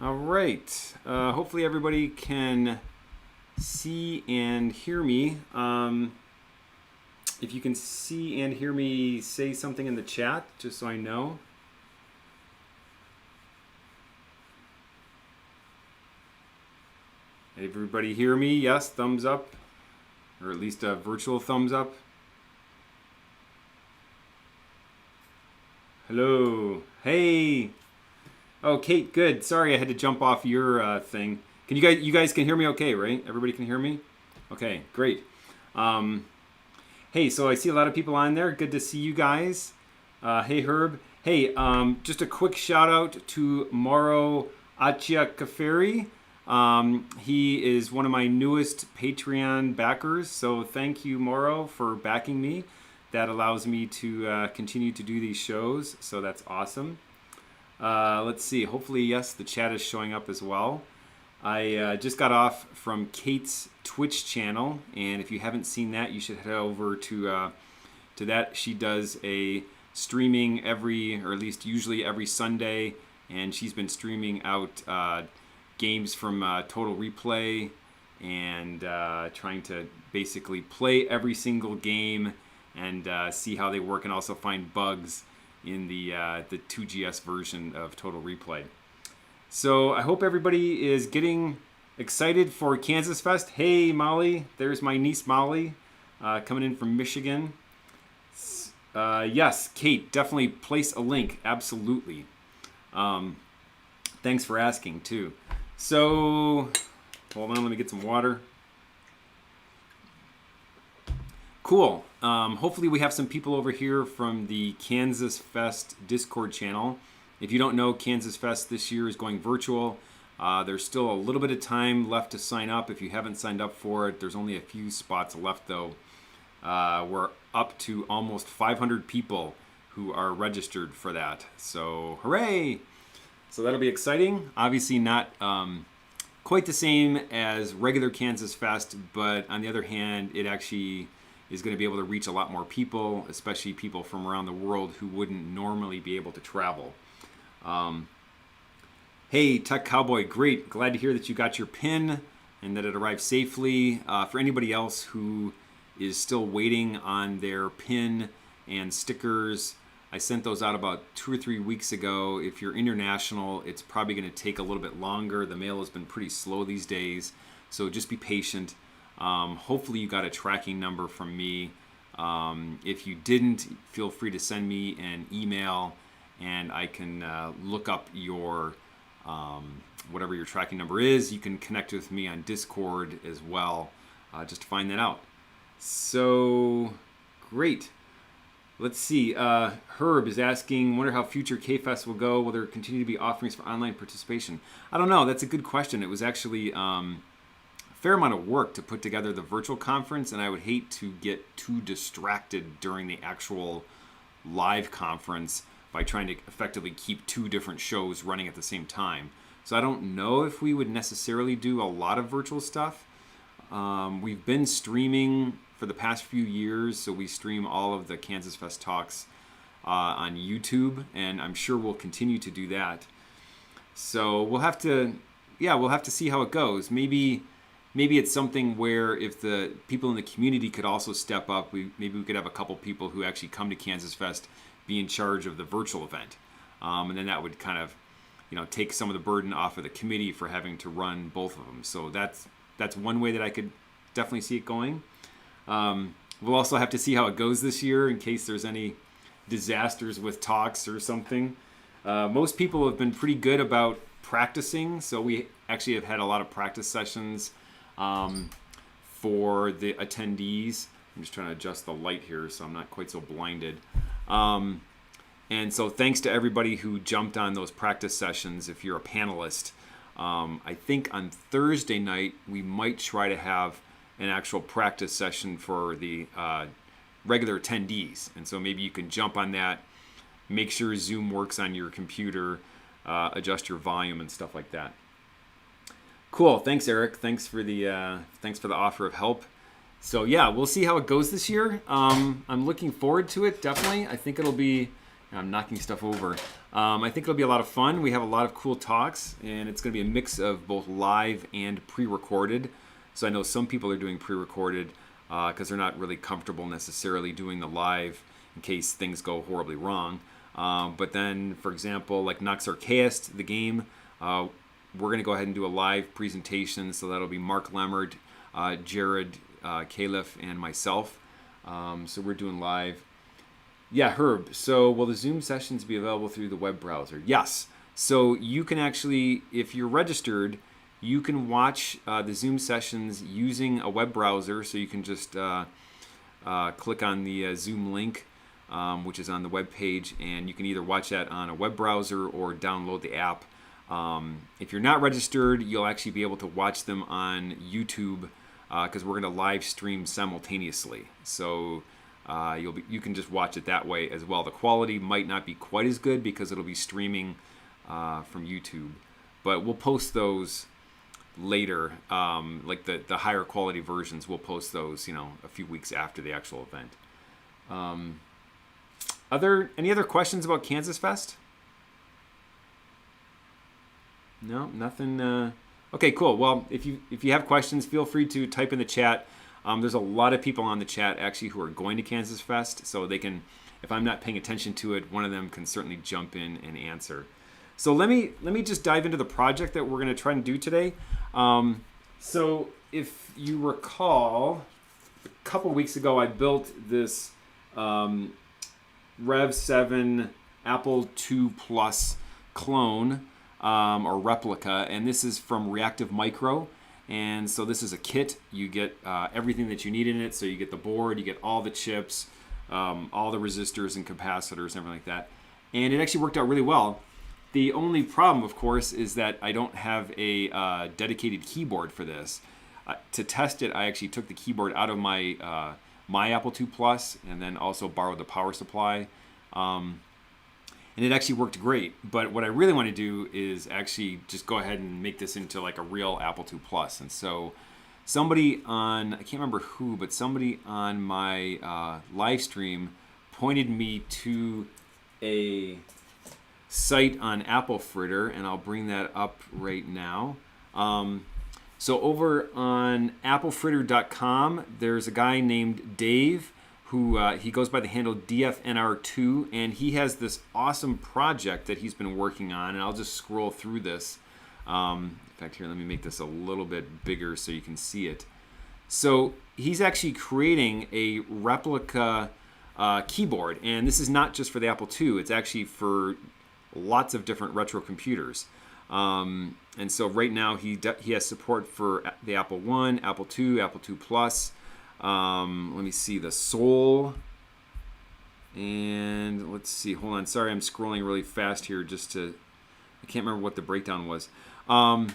All right. Hopefully everybody can see and hear me. If you can see and hear me, say something in the chat, just so I know. Everybody hear me? Yes, thumbs up, or at least a virtual thumbs up. Hello. Hey. Oh, Kate, good. Sorry, I had to jump off your thing. Can you guys can hear me okay, right? Everybody can hear me? Okay, great. Hey, so I see a lot of people on there. Good to see you guys. Hey, Herb. Hey, just a quick shout out to Mauro Achiacaferi. He is one of my newest Patreon backers, so thank you, Mauro, for backing me. That allows me to continue to do these shows, so that's awesome. Let's see. Hopefully, yes, the chat is showing up as well. I just got off from Kate's Twitch channel, and if you haven't seen that, you should head over to that. She does a streaming or at least usually every Sunday, and she's been streaming out games from Total Replay and trying to basically play every single game and see how they work, and also find bugs in the 2GS version of Total Replay. So I hope everybody is getting excited for KansasFest. Hey, Molly. There's my niece, Molly, coming in from Michigan. Yes, Kate, definitely place a link. Absolutely. Thanks for asking, too. So, hold on, let me get some water. Cool. Hopefully we have some people over here from the KansasFest Discord channel. If you don't know, KansasFest this year is going virtual. There's still a little bit of time left to sign up. If you haven't signed up for it, there's only a few spots left, though. We're up to almost 500 people who are registered for that. So, hooray! So that'll be exciting. Obviously not quite the same as regular KansasFest, but on the other hand, it actually is going to be able to reach a lot more people, especially people from around the world who wouldn't normally be able to travel. Hey, Tech Cowboy, great. Glad to hear that you got your pin and that it arrived safely. For anybody else who is still waiting on their pin and stickers, I sent those out about 2 or 3 weeks ago. If you're international, it's probably going to take a little bit longer. The mail has been pretty slow these days, so just be patient. Hopefully you got a tracking number from me. If you didn't, feel free to send me an email and I can look up your whatever your tracking number is. You can connect with me on Discord as well, just to find that out. So, great. Let's see. Herb is asking, wonder how future K-Fest will go. Will there continue to be offerings for online participation? I don't know. That's a good question. It was actually fair amount of work to put together the virtual conference, and I would hate to get too distracted during the actual live conference by trying to effectively keep 2 different shows running at the same time. So I don't know if we would necessarily do a lot of virtual stuff. We've been streaming for the past few years, so we stream all of the KansasFest talks on YouTube, and I'm sure we'll continue to do that. So we'll have to see how it goes. Maybe it's something where if the people in the community could also step up, maybe we could have a couple people who actually come to KansasFest be in charge of the virtual event. And then that would kind of, take some of the burden off of the committee for having to run both of them. So that's one way that I could definitely see it going. We'll also have to see how it goes this year in case there's any disasters with talks or something. Most people have been pretty good about practicing, so we actually have had a lot of practice sessions for the attendees. I'm just trying to adjust the light here so I'm not quite so blinded. And so thanks to everybody who jumped on those practice sessions. If you're a panelist, I think on Thursday night we might try to have an actual practice session for the regular attendees. And so maybe you can jump on that, make sure Zoom works on your computer, adjust your volume and stuff like that. Cool. Thanks, Eric. Thanks for the offer of help. So yeah, we'll see how it goes this year. I'm looking forward to it. Definitely. I think it'll be I'm knocking stuff over. I think it'll be a lot of fun. We have a lot of cool talks, and it's going to be a mix of both live and pre-recorded. So I know some people are doing pre-recorded because they're not really comfortable necessarily doing the live in case things go horribly wrong. But then, for example, like KansasFest, the game, we're going to go ahead and do a live presentation. So that'll be Mark Lemmert, Jared Califf, and myself. So we're doing live. Yeah, Herb. So will the Zoom sessions be available through the web browser? Yes. So you can actually, if you're registered, you can watch the Zoom sessions using a web browser. So you can just click on the Zoom link, which is on the web page, and you can either watch that on a web browser or download the app. If you're not registered, you'll actually be able to watch them on YouTube because we're going to live stream simultaneously. So you can just watch it that way as well. The quality might not be quite as good because it'll be streaming from YouTube, but we'll post those later. Like the higher quality versions, we'll post those, a few weeks after the actual event. Any other questions about KansasFest? No, nothing. Okay, cool. Well, if you have questions, feel free to type in the chat. There's a lot of people on the chat actually who are going to KansasFest, so they can, if I'm not paying attention to it, one of them can certainly jump in and answer. So let me just dive into the project that we're going to try and do today. So if you recall, a couple weeks ago I built this Rev 7 Apple II Plus clone or replica, and this is from Reactive Micro. And so this is a kit. You get everything that you need in it. So you get the board, you get all the chips, all the resistors and capacitors and everything like that. And it actually worked out really well. The only problem, of course, is that I don't have a dedicated keyboard for this. To test it, I actually took the keyboard out of my my Apple II Plus and then also borrowed the power supply. And it actually worked great. But what I really want to do is actually just go ahead and make this into like a real Apple II Plus. And so somebody on, I can't remember who, but somebody on my live stream pointed me to a site on Apple Fritter, and I'll bring that up right now. So over on applefritter.com, there's a guy named Dave who he goes by the handle dfnr2, and he has this awesome project that he's been working on, and I'll just scroll through this. In fact, here, let me make this a little bit bigger so you can see it. So he's actually creating a replica keyboard, and this is not just for the Apple II, it's actually for lots of different retro computers. And so right now he has support for the Apple I, Apple II, Apple II Plus. Let me see the Soul, and let's see. Hold on, sorry, I'm scrolling really fast here. I can't remember what the breakdown was. And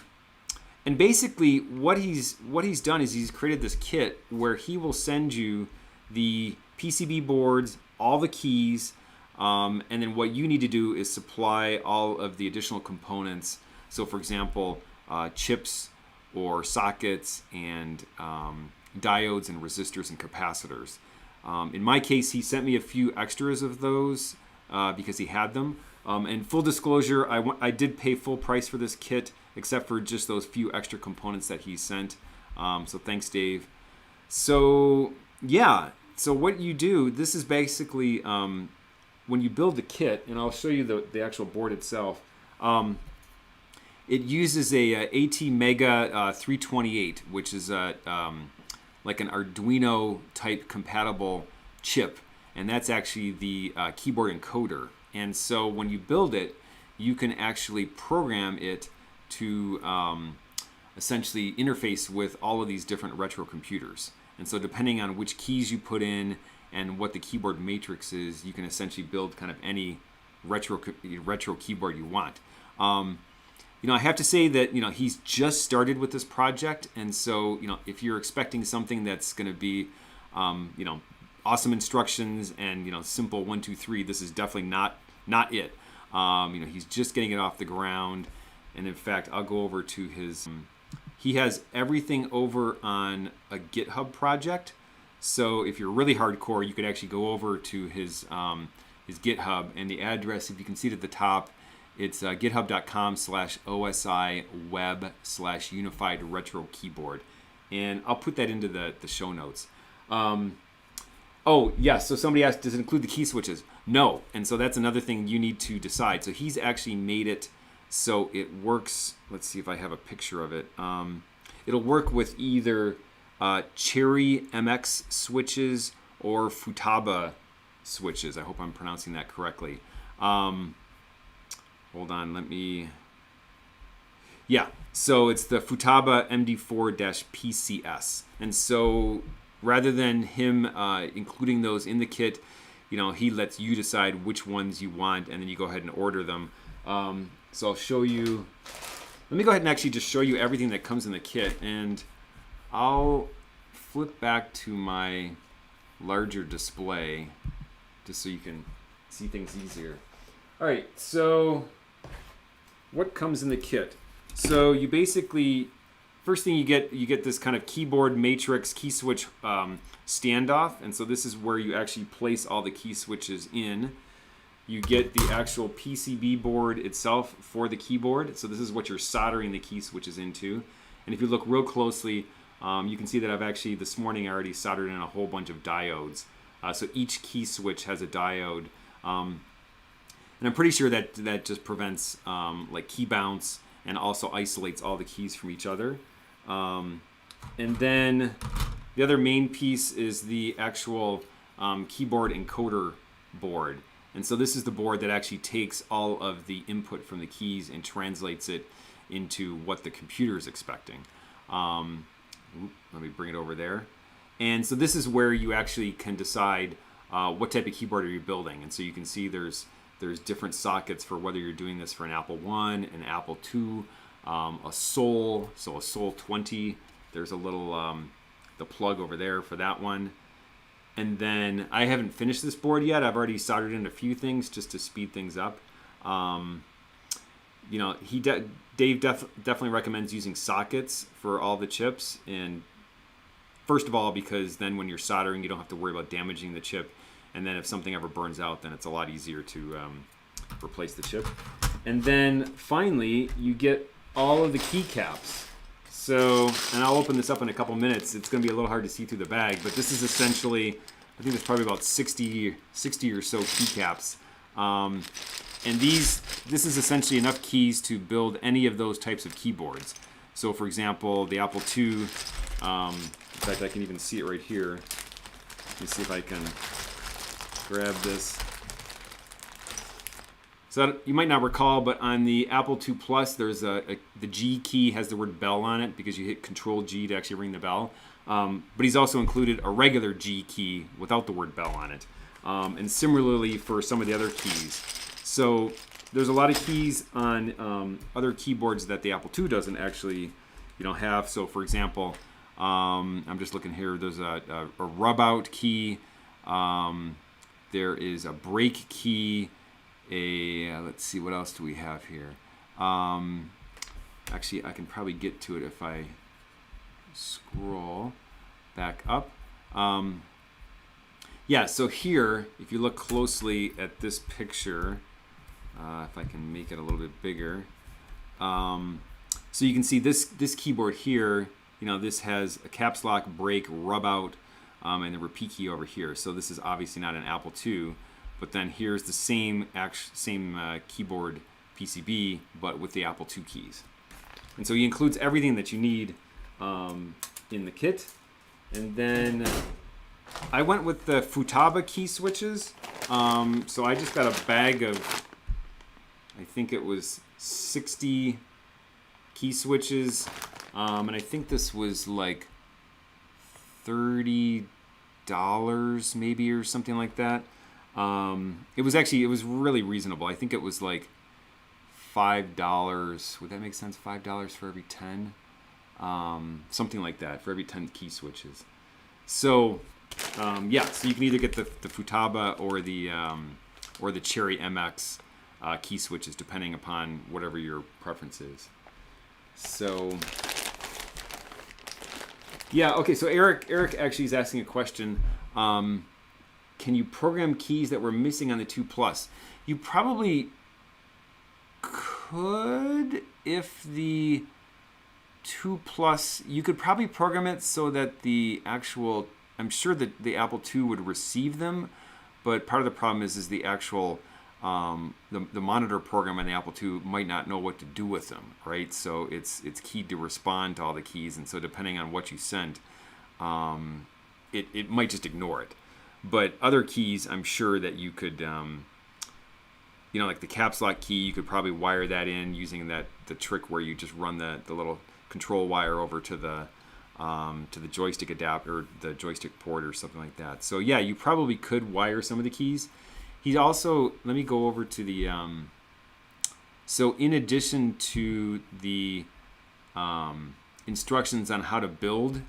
basically, what he's done is he's created this kit where he will send you the PCB boards, all the keys, and then what you need to do is supply all of the additional components. So, for example, chips or sockets and diodes and resistors and capacitors. In my case, he sent me a few extras of those because he had them. And full disclosure, I did pay full price for this kit, except for just those few extra components that he sent. So thanks, Dave. So yeah, so what you do, this is basically when you build the kit, and I'll show you the actual board itself. It uses a ATmega 328, which is a like an Arduino type compatible chip, and that's actually the keyboard encoder. And so when you build it, you can actually program it to essentially interface with all of these different retro computers. And so depending on which keys you put in and what the keyboard matrix is, you can essentially build kind of any retro keyboard you want. I have to say that, he's just started with this project. And so, if you're expecting something that's going to be, awesome instructions and, simple 1, 2, 3, this is definitely not it. He's just getting it off the ground. And in fact, I'll go over to his, he has everything over on a GitHub project. So if you're really hardcore, you could actually go over to his is GitHub, and the address, if you can see it at the top, it's github.com/osi-web/unified retro keyboard. And I'll put that into the show notes. Oh, yes, so somebody asked, does it include the key switches? No, and so that's another thing you need to decide. So he's actually made it so it works. Let's see if I have a picture of it. It'll work with either Cherry MX switches or Futaba switches. I hope I'm pronouncing that correctly. Hold on, let me... Yeah, so it's the Futaba MD-4PCS. And so rather than him including those in the kit, he lets you decide which ones you want, and then you go ahead and order them. So I'll show you. Let me go ahead and actually just show you everything that comes in the kit, and I'll flip back to my larger display just so you can see things easier. All right, so what comes in the kit? So you basically, first thing you get this kind of keyboard matrix key switch standoff, and so this is where you actually place all the key switches in. You get the actual PCB board itself for the keyboard, so this is what you're soldering the key switches into. And if you look real closely, you can see that I've actually, this morning, I already soldered in a whole bunch of diodes. So each key switch has a diode, and I'm pretty sure that just prevents like key bounce, and also isolates all the keys from each other. And then the other main piece is the actual keyboard encoder board. And so this is the board that actually takes all of the input from the keys and translates it into what the computer is expecting. Let me bring it over there. And so this is where you actually can decide what type of keyboard are you building. And so you can see there's different sockets for whether you're doing this for an Apple I, an Apple II, a Sol, so a Sol 20. There's a little, the plug over there for that one. And then I haven't finished this board yet. I've already soldered in a few things just to speed things up. Dave definitely recommends using sockets for all the chips. And first of all, because then when you're soldering, you don't have to worry about damaging the chip. And then if something ever burns out, then it's a lot easier to replace the chip. And then finally, you get all of the keycaps. So, and I'll open this up in a couple minutes. It's going to be a little hard to see through the bag, but this is essentially, I think there's probably about 60 or so keycaps. And this is essentially enough keys to build any of those types of keyboards. So for example, the Apple II, in fact, I can even see it right here. Let me see if I can grab this. So you might not recall, but on the Apple II Plus, there's the G key has the word bell on it because you hit Control G to actually ring the bell. But he's also included a regular G key without the word bell on it. And similarly for some of the other keys. So there's a lot of keys on other keyboards that the Apple II doesn't actually have. So for example, I'm just looking here, there's a rub out key. There is a break key. Let's see, what else do we have here? Actually, I can probably get to it if I scroll back up. Yeah, so here, if you look closely at this picture, if I can make it a little bit bigger, so you can see this keyboard here, this has a caps lock, break, rub out, and the repeat key over here. So this is obviously not an Apple II. But then here's the same keyboard PCB, but with the Apple II keys. And so he includes everything that you need in the kit. And then I went with the Futaba key switches. So I just got a bag of, I think it was 60 key switches. And I think this was like $30 maybe or something like that. It was really reasonable. I think it was like $5. Would that make sense? $5 for every 10? Something like that for every 10 key switches. So, so you can either get the Futaba or the Cherry MX key switches, depending upon whatever your preference is. So, yeah, okay. So Eric actually is asking a question. can you program keys that were missing on the 2 Plus? You probably could if the 2 Plus, you could probably program it so that the actual, I'm sure that the Apple II would receive them, but part of the problem is the actual, the monitor program on the Apple II might not know what to do with them, right? So it's keyed to respond to all the keys, and so depending on what you sent, it might just ignore it. But other keys, I'm sure that you could, like the caps lock key, you could probably wire that in using the trick where you just run the little control wire over to the joystick adapter, or the joystick port, or something like that. So yeah, you probably could wire some of the keys. He also, let me go over to the, so in addition to the instructions on how to build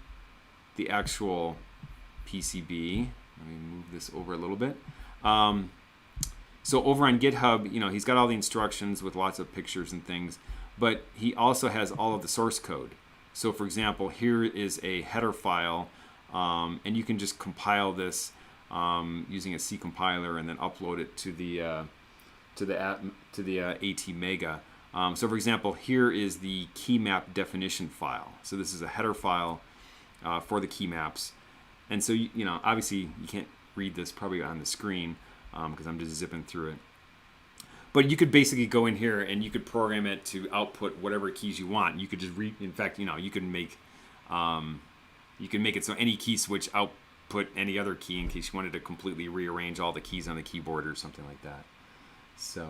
the actual PCB, let me move this over a little bit. So over on GitHub, he's got all the instructions with lots of pictures and things, but he also has all of the source code. So for example, here is a header file, and you can just compile this using a C compiler and then upload it to the ATmega. So for example, here is the key map definition file. So this is a header file for the key maps, and so obviously you can't read this probably on the screen because I'm just zipping through it. But you could basically go in here and you could program it to output whatever keys you want. You could just in fact, you can make it so any key switch output any other key in case you wanted to completely rearrange all the keys on the keyboard or something like that. So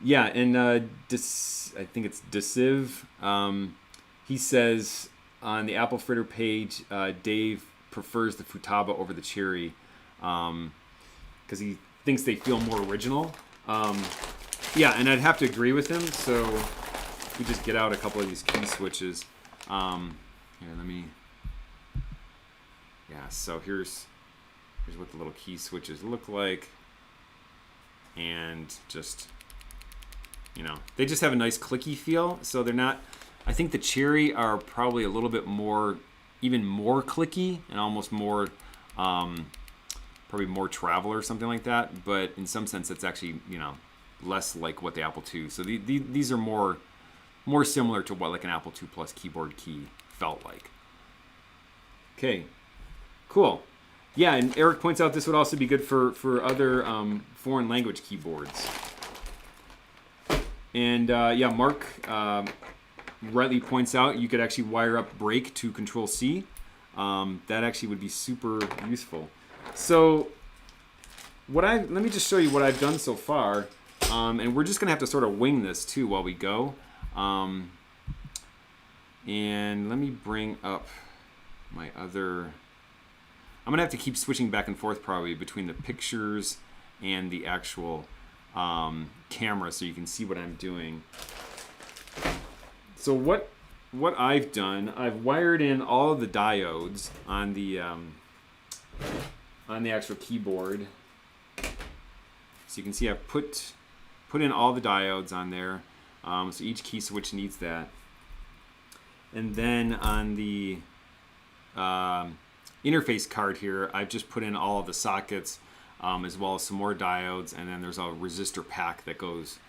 yeah, and I think it's Deciv. He says on the Apple Fritter page, Dave prefers the Futaba over the Cherry because he thinks they feel more original. Yeah, and I'd have to agree with him. So we just get out a couple of these key switches. Here, let me. Yeah, so here's what the little key switches look like, and just they just have a nice clicky feel. So they're not. I think the Cherry are probably a little bit more, even more clicky and almost more. Probably more travel or something like that, but in some sense it's actually less like what the Apple II. So these are more similar to what like an Apple II Plus keyboard key felt like. Okay, cool. Yeah, and Eric points out this would also be good for other foreign language keyboards. And yeah, Mark rightly points out you could actually wire up Break to Control C. That actually would be super useful. So let me just show you what I've done so far, and we're just gonna have to sort of wing this too while we go. And let me bring up my other. I'm gonna have to keep switching back and forth probably between the pictures and the actual camera so you can see what I'm doing. So what I've done, I've wired in all of the diodes on the actual keyboard. So you can see I've put in all the diodes on there. So each key switch needs that. And then on the interface card here, I've just put in all of the sockets as well as some more diodes. And then there's a resistor pack that goes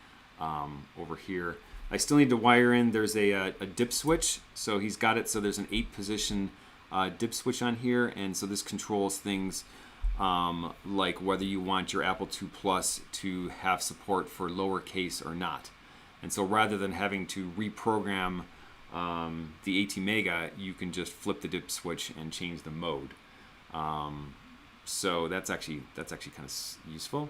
over here. I still need to wire in, there's a dip switch. So he's got it so there's an 8-position dip switch on here. And so this controls things like whether you want your Apple II Plus to have support for lowercase or not. And so rather than having to reprogram the ATmega, you can just flip the dip switch and change the mode. So that's actually kind of useful.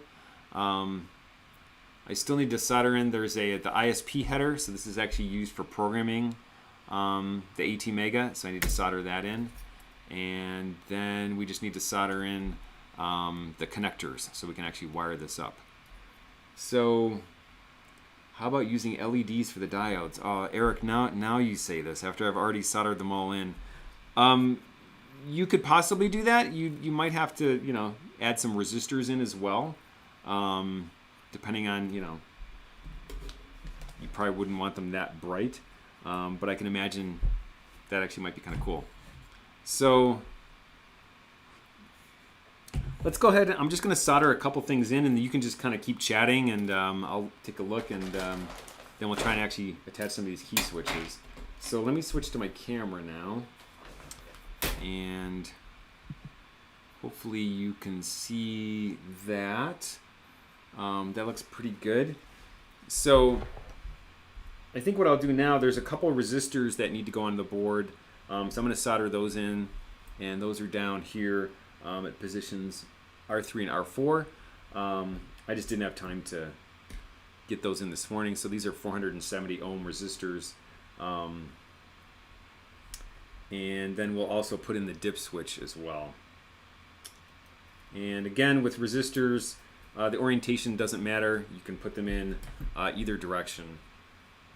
I still need to solder in. There's the ISP header, so this is actually used for programming the ATmega. So I need to solder that in, and then we just need to solder in the connectors so we can actually wire this up. So how about using LEDs for the diodes? Oh, Eric, now you say this after I've already soldered them all in. You could possibly do that. You might have to add some resistors in as well, depending on you probably wouldn't want them that bright, but I can imagine that actually might be kind of cool. So let's go ahead. I'm just going to solder a couple things in, and you can just kind of keep chatting, and I'll take a look, and then we'll try and actually attach some of these key switches. So let me switch to my camera now, and hopefully you can see that. That looks pretty good. So I think what I'll do now, there's a couple of resistors that need to go on the board. So I'm going to solder those in, and those are down here at positions R3 and R4. I just didn't have time to get those in this morning. So these are 470 ohm resistors. And then we'll also put in the dip switch as well. And again, with resistors, the orientation doesn't matter. You can put them in either direction.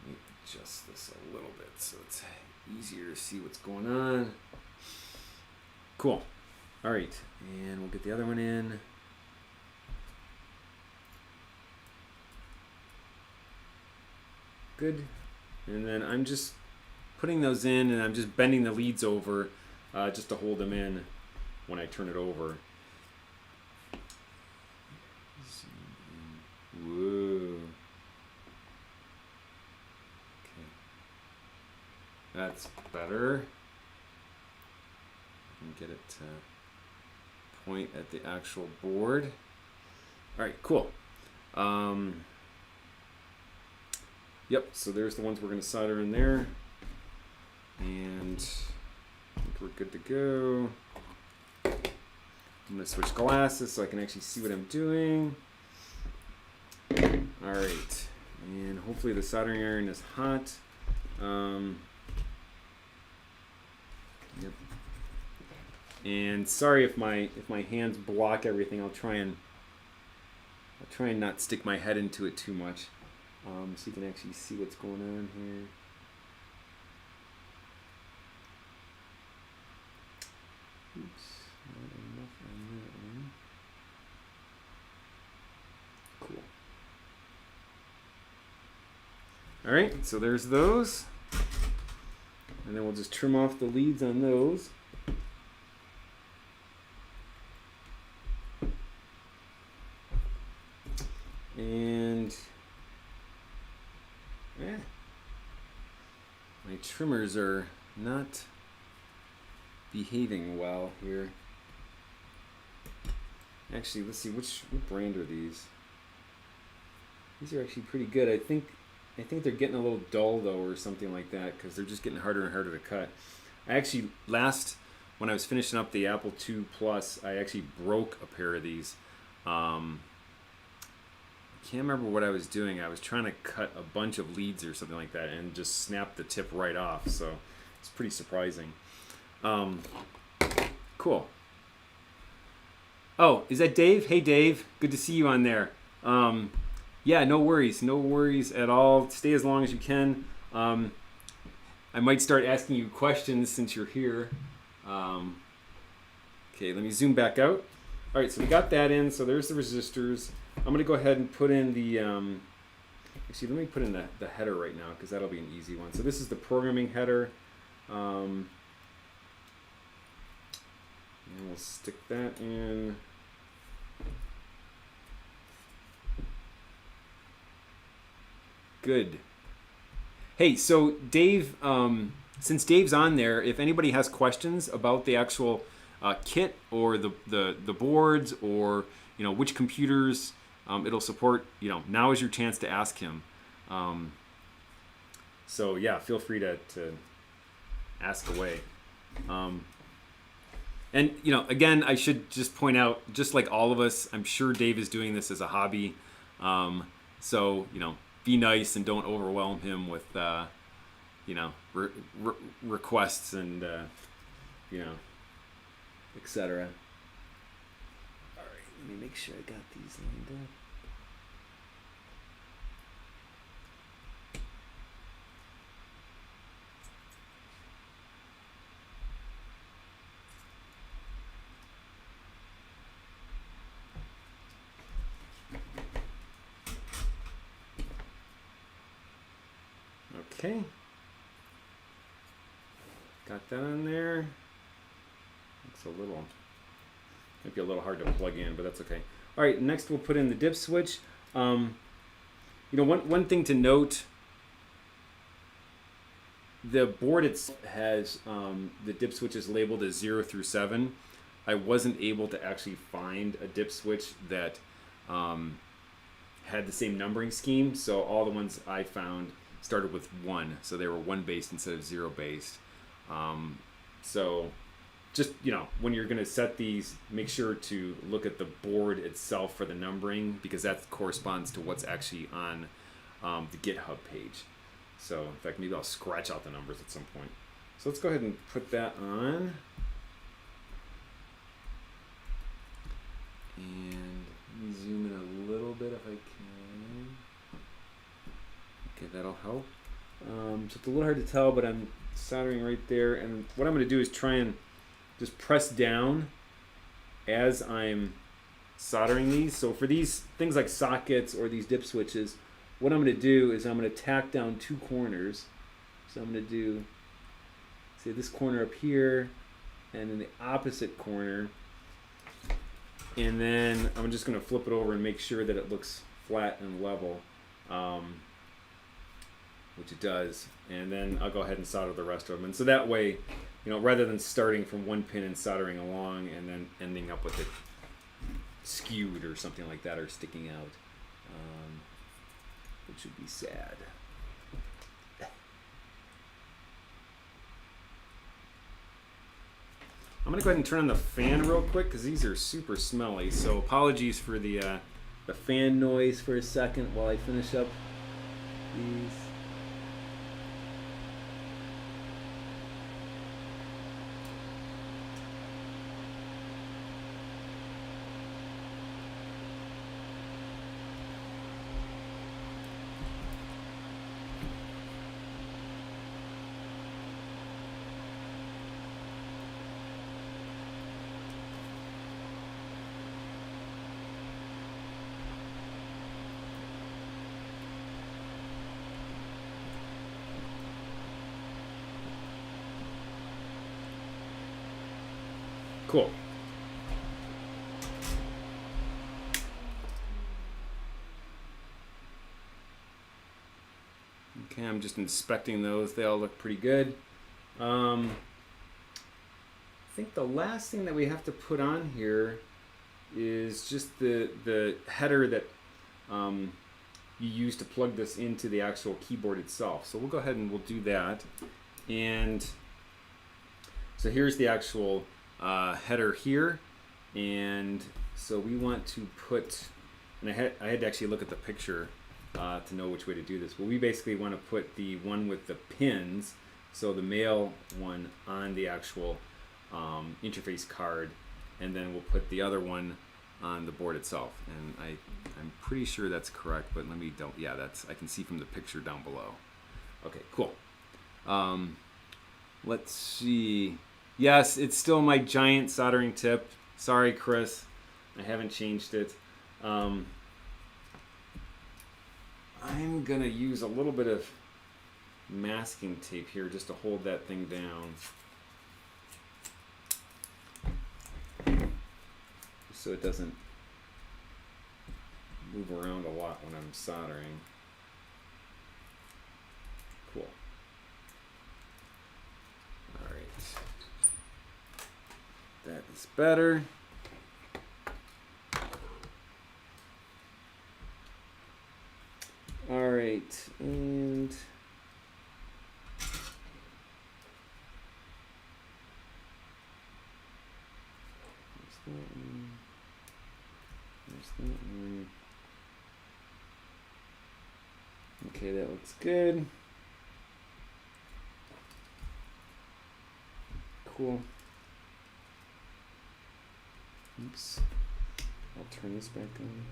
Let me adjust this a little bit so it's easier to see what's going on. Cool. All right, and we'll get the other one in. Good. And then I'm just putting those in, and I'm just bending the leads over just to hold them in when I turn it over. Whoa. Okay. That's better. And get it to point at the actual board. All right, cool. Yep, so there's the ones we're going to solder in there. And I think we're good to go. I'm going to switch glasses so I can actually see what I'm doing. All right, and hopefully the soldering iron is hot. Yep. And sorry if my hands block everything. I'll try and not stick my head into it too much, so you can actually see what's going on here. Oops, not enough on that one. Cool. All right, so there's those. And then we'll just trim off the leads on those. And my trimmers are not behaving well here. Actually, let's see, what brand are these? These are actually pretty good. I think they're getting a little dull though, or something like that, because they're just getting harder and harder to cut. I actually when I was finishing up the Apple II Plus, I actually broke a pair of these. I can't remember what I was doing. I was trying to cut a bunch of leads or something like that, and just snapped the tip right off. So it's pretty surprising. Cool. Oh, is that Dave? Hey, Dave. Good to see you on there. Yeah, no worries. No worries at all. Stay as long as you can. I might start asking you questions since you're here. Okay, let me zoom back out. All right, so we got that in. So there's the resistors. I'm going to go ahead and put in the... actually, let me put in the header right now, because that'll be an easy one. So this is the programming header. And we'll stick that in. Good. Hey, so Dave, since Dave's on there, if anybody has questions about the actual kit or the boards, or which computers it'll support, now is your chance to ask him. So yeah, feel free to ask away. And again, I should just point out, just like all of us, I'm sure Dave is doing this as a hobby. So be nice and don't overwhelm him with requests and etc. All right, let me make sure I got these lined up. Okay, got that on there. Looks a little Might be a little hard to plug in, but that's okay. All right, next we'll put in the dip switch. You know, one thing to note, the board itself has the dip switches labeled as 0 through 7. I wasn't able to actually find a dip switch that had the same numbering scheme, so all the ones I found started with 1, so they were 1 based instead of 0 based. So just, you know, when you're going to set these, make sure to look at the board itself for the numbering, because that corresponds to what's actually on the GitHub page. So in fact, maybe I'll scratch out the numbers at some point. So let's go ahead and put that on. And let me zoom in a little bit if I can. Okay, that'll help. So it's a little hard to tell, but I'm soldering right there. And what I'm going to do is try and just press down as I'm soldering these. So for these things like sockets or these dip switches, what I'm going to do is I'm going to tack down 2 corners. So I'm going to do, say, this corner up here, and then the opposite corner. And then I'm just going to flip it over and make sure that it looks flat and level, which it does. And then I'll go ahead and solder the rest of them. And so that way, you know, rather than starting from one pin and soldering along and then ending up with it skewed or something like that, or sticking out, which would be sad. I'm gonna go ahead and turn on the fan real quick because these are super smelly. So apologies for the fan noise for a second while I finish up these. Cool. Okay, I'm just inspecting those. They all look pretty good. I think the last thing that we have to put on here is just the header that you use to plug this into the actual keyboard itself. So we'll go ahead and we'll do that. And so here's the actual header here, and so we want to put, and I had to actually look at the picture to know which way to do this, but we basically want to put the one with the pins, so the male one, on the actual interface card, and then we'll put the other one on the board itself. And I'm pretty sure that's correct, but let me don't, yeah, that's, I can see from the picture down below. Okay, cool. Let's see. Yes, it's still my giant soldering tip. Sorry, Chris. I haven't changed it. I'm going to use a little bit of masking tape here just to hold that thing down, so it doesn't move around a lot when I'm soldering. Cool. All right. That is better. All right, and there's that one. There's that one. Okay, that looks good. Cool. Oops. I'll turn this back on.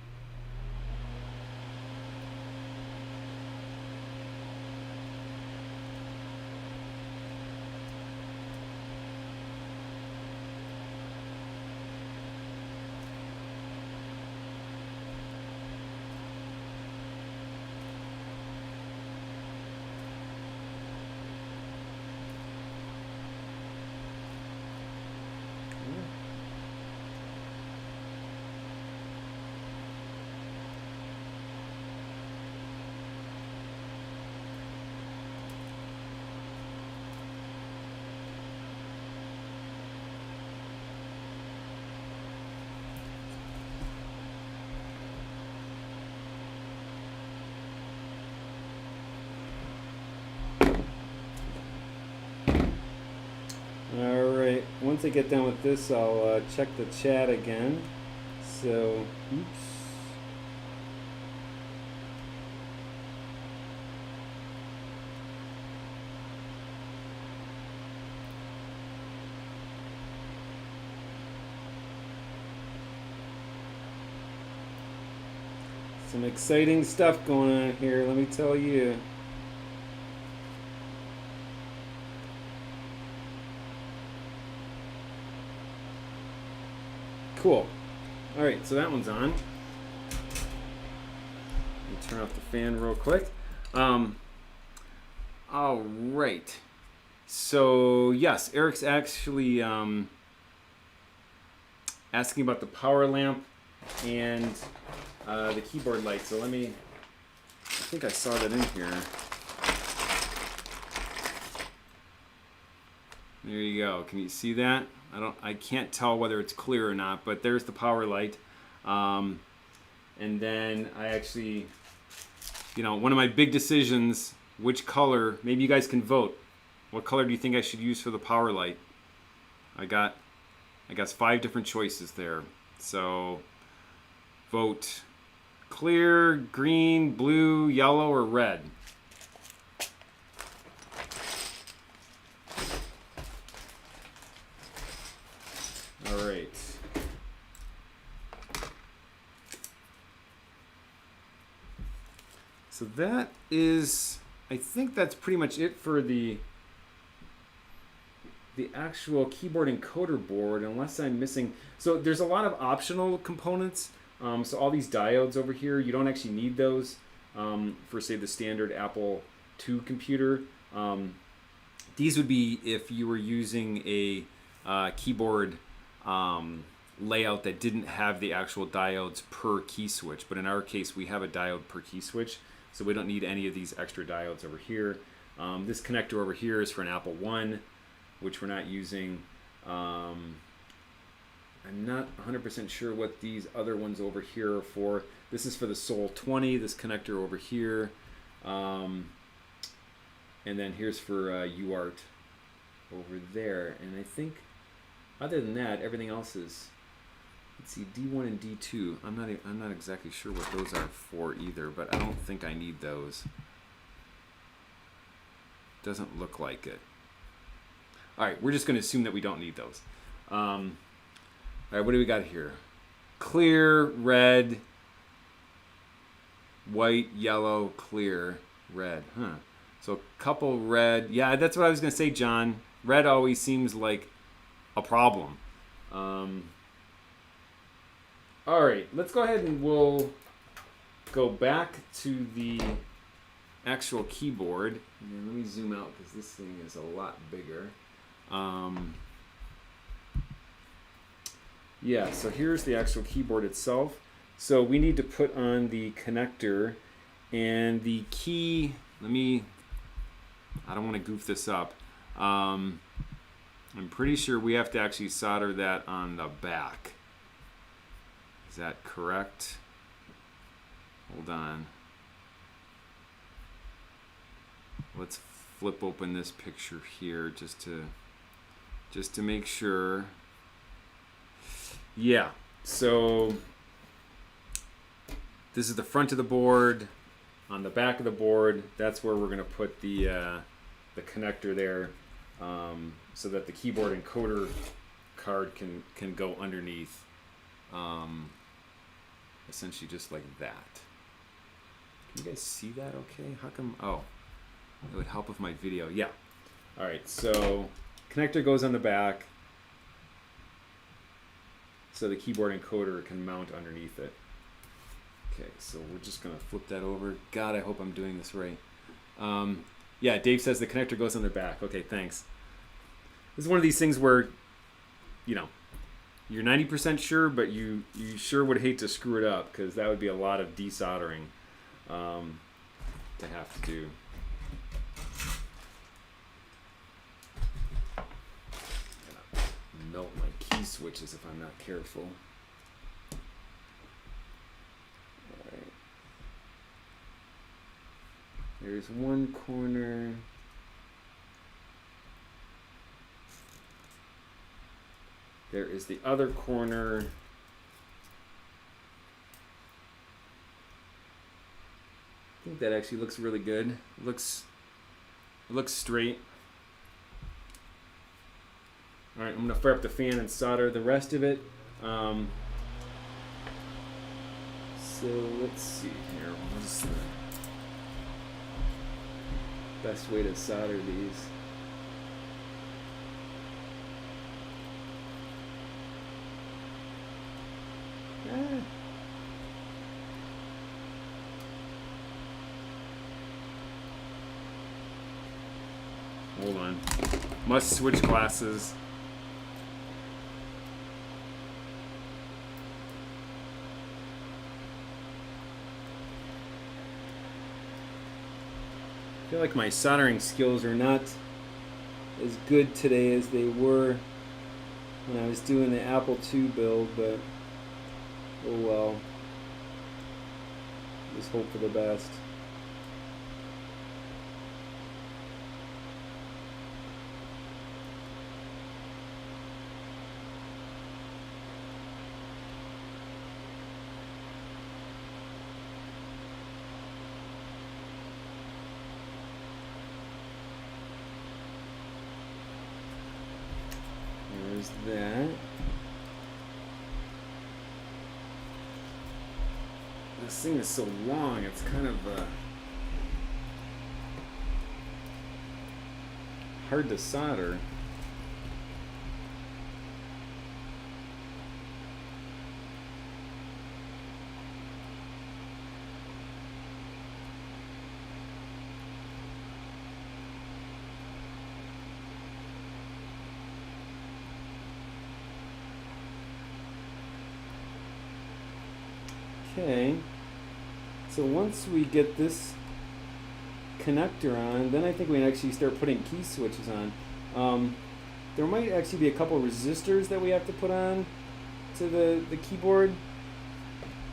once I get done with this, I'll check the chat again. So, oops. Some exciting stuff going on here, let me tell you. Cool. All right, so that one's on. Let me turn off the fan real quick. All right. So yes, Eric's actually asking about the power lamp and the keyboard light. So let me, I think I saw that in here. There you go. Can you see that? I can't tell whether it's clear or not, but there's the power light. And then I actually, you know, one of my big decisions, which color, maybe you guys can vote. What color do you think I should use for the power light? I guess 5 different choices there. So vote clear, green, blue, yellow, or red. All right. So that is, I think that's pretty much it for the actual keyboard encoder board, unless I'm missing. So there's a lot of optional components. So all these diodes over here, you don't actually need those for, say, the standard Apple II computer. These would be if you were using a keyboard layout that didn't have the actual diodes per key switch. But in our case, we have a diode per key switch, so we don't need any of these extra diodes over here. This connector over here is for an Apple I, which we're not using. I'm not 100% sure what these other ones over here are for. This is for the Sol 20, this connector over here. And then here's for UART over there. And I think other than that, everything else is, let's see, D1 and D2. I'm not exactly sure what those are for either, but I don't think I need those. Doesn't look like it. All right, we're just going to assume that we don't need those. All right, what do we got here? Clear, red, white, yellow, clear, red. Huh. So a couple red. Yeah, that's what I was going to say, John. Red always seems like a problem. All right, let's go ahead and we'll go back to the actual keyboard. And let me zoom out because this thing is a lot bigger. Yeah, so here's the actual keyboard itself. So we need to put on the connector and the key. I don't want to goof this up. I'm pretty sure we have to actually solder that on the back. Is that correct? Hold on. Let's flip open this picture here just to make sure. Yeah, so this is the front of the board. On the back of the board, that's where we're going to put the connector there, so that the keyboard encoder card can go underneath, essentially just like that. Can you guys see that okay? How come? Oh, it would help with my video. Yeah. All right, so connector goes on the back, so the keyboard encoder can mount underneath it. Okay, so we're just gonna flip that over. God, I hope I'm doing this right. Yeah, Dave says the connector goes on the back. Okay, thanks. This is one of these things where, you know, you're 90% sure, but you sure would hate to screw it up, because that would be a lot of desoldering to have to do. Melt my key switches if I'm not careful. Alright. There's one corner. There is the other corner. I think that actually looks really good. It looks straight. All right, I'm gonna fire up the fan and solder the rest of it. So let's see here. What's the best way to solder these? Hold on. Must switch glasses. I feel like my soldering skills are not as good today as they were when I was doing the Apple II build, but oh well. Just hope for the best. There's that. This thing is so long, it's kind of hard to solder. Okay, so once we get this connector on, then I think we can actually start putting key switches on. There might actually be a couple resistors that we have to put on to the keyboard.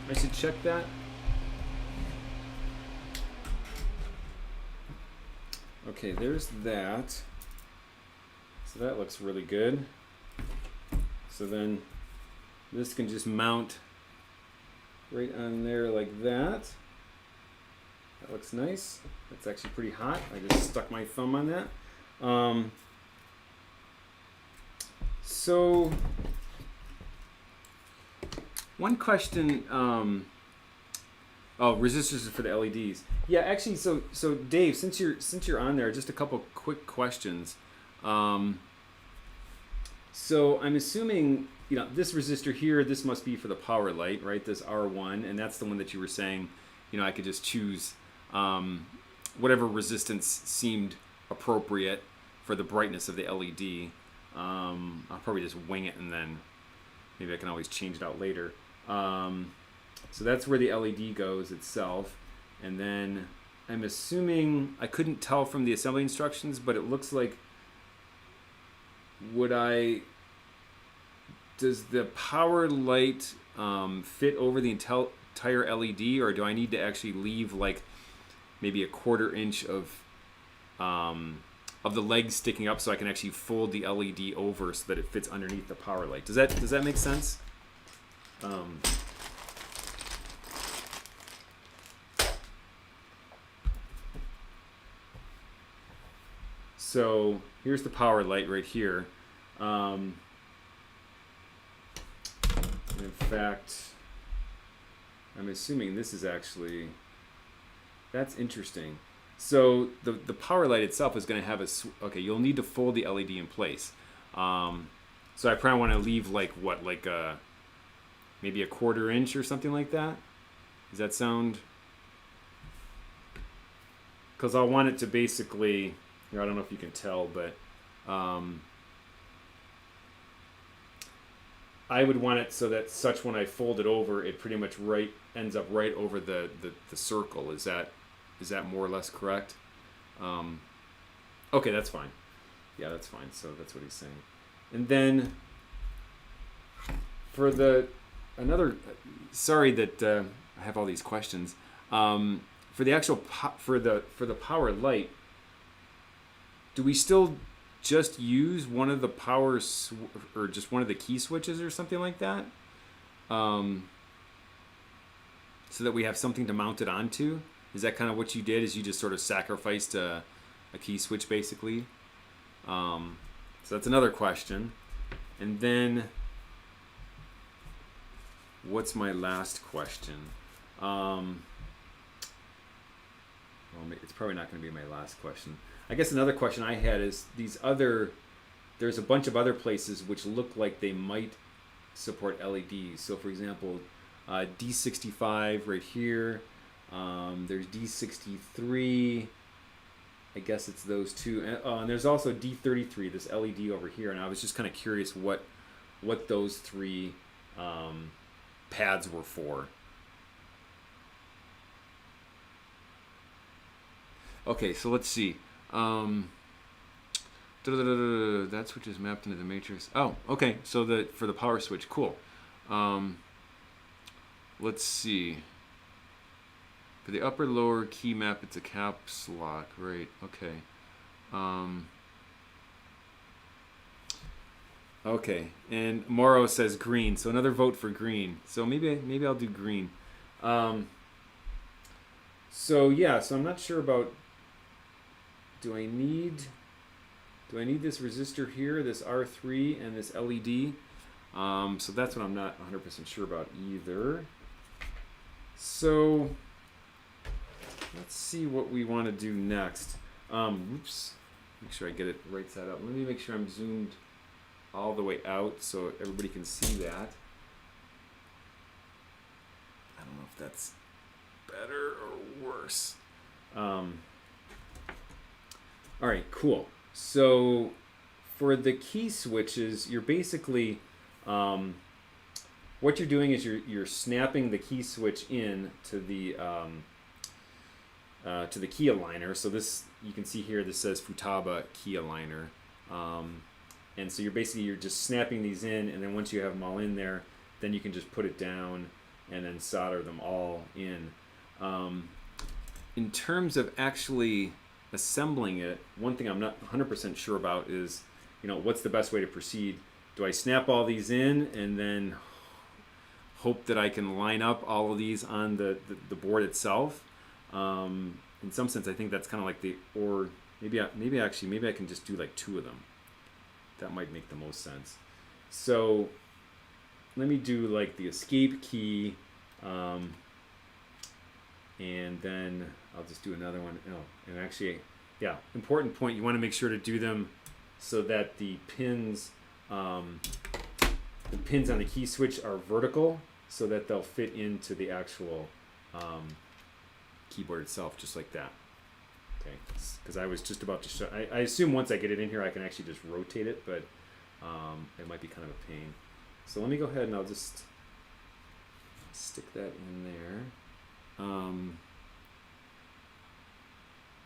I should check that. Okay, there's that. So that looks really good. So then this can just mount right on there like that. That looks nice. That's actually pretty hot. I just stuck my thumb on that. So one question, oh, resistors for the LEDs. Yeah, actually, so Dave, since you're on there, just a couple quick questions. So I'm assuming, you know, this resistor here, this must be for the power light, right? This R1, and that's the one that you were saying, you know, I could just choose whatever resistance seemed appropriate for the brightness of the LED. I'll probably just wing it, and then maybe I can always change it out later. So that's where the LED goes itself. And then I'm assuming, I couldn't tell from the assembly instructions, but it looks like, does the power light fit over the entire LED, or do I need to actually leave like maybe a 1/4 inch of the legs sticking up so I can actually fold the LED over so that it fits underneath the power light? Does that make sense? So here's the power light right here. In fact, I'm assuming this is actually, that's interesting. So the power light itself is going to have okay, you'll need to fold the LED in place. So I probably want to leave like what, like maybe a 1/4 inch or something like that. Does that sound? Because I'll want it to basically, I don't know if you can tell, but I would want it so that such when I fold it over, it pretty much ends up right over the circle. Is that more or less correct? Okay, that's fine. Yeah, that's fine. So that's what he's saying. And then for sorry that I have all these questions. For the actual for the power light, do we still just use one of the or just one of the key switches or something like that, so that we have something to mount it onto? Is that kind of what you did? Is you just sort of sacrificed a key switch basically? So that's another question. And then what's my last question? Well, it's probably not going to be my last question. I guess another question I had is there's a bunch of other places which look like they might support LEDs. So for example, D65 right here. There's D63. I guess it's those two. And there's also D33, this LED over here. And I was just kind of curious what those three pads were for. Okay, so let's see. That switch is mapped into the matrix. Oh, okay. So for the power switch, cool. Let's see. For the upper lower key map, it's a caps lock, right? Okay. Okay. And Morrow says green, so another vote for green. So maybe I'll do green. So yeah. So I'm not sure about. Do I need this resistor here, this R3 and this LED? So that's what I'm not 100% sure about either. So let's see what we want to do next. Oops. Make sure I get it right side up. Let me make sure I'm zoomed all the way out so everybody can see that. I don't know if that's better or worse. All right, cool. So for the key switches, you're basically, what you're doing is you're snapping the key switch in to the key aligner. So this, you can see here, this says Futaba key aligner. And so you're just snapping these in, and then once you have them all in there, then you can just put it down and then solder them all in. In terms of actually assembling it, one thing I'm not 100% sure about is, what's the best way to proceed? Do I snap all these in and then hope that I can line up all of these on the board itself? In some sense, I think that's kind of like or maybe I can just do like two of them. That might make the most sense. So let me do like the escape key, and then I'll just do another one. Oh, and actually, yeah, important point. You want to make sure to do them so that the pins on the key switch are vertical, so that they'll fit into the actual keyboard itself, just like that. Okay, because I was just about to show. I assume once I get it in here, I can actually just rotate it, but it might be kind of a pain. So let me go ahead and I'll just stick that in there.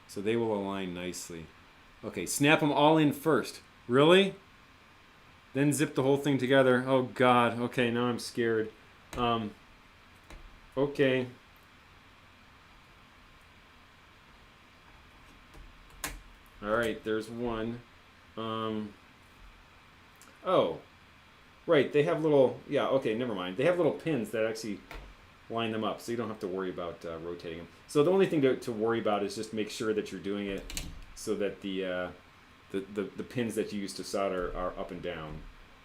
So they will align nicely. Okay, snap them all in first. Really? Then zip the whole thing together. Oh God. Okay, now I'm scared. Okay. All right, there's one. Oh, right. They have little. Yeah. Okay. Never mind. They have little pins that actually line them up, so you don't have to worry about rotating them. So the only thing to worry about is just make sure that you're doing it so that the pins that you use to solder are up and down.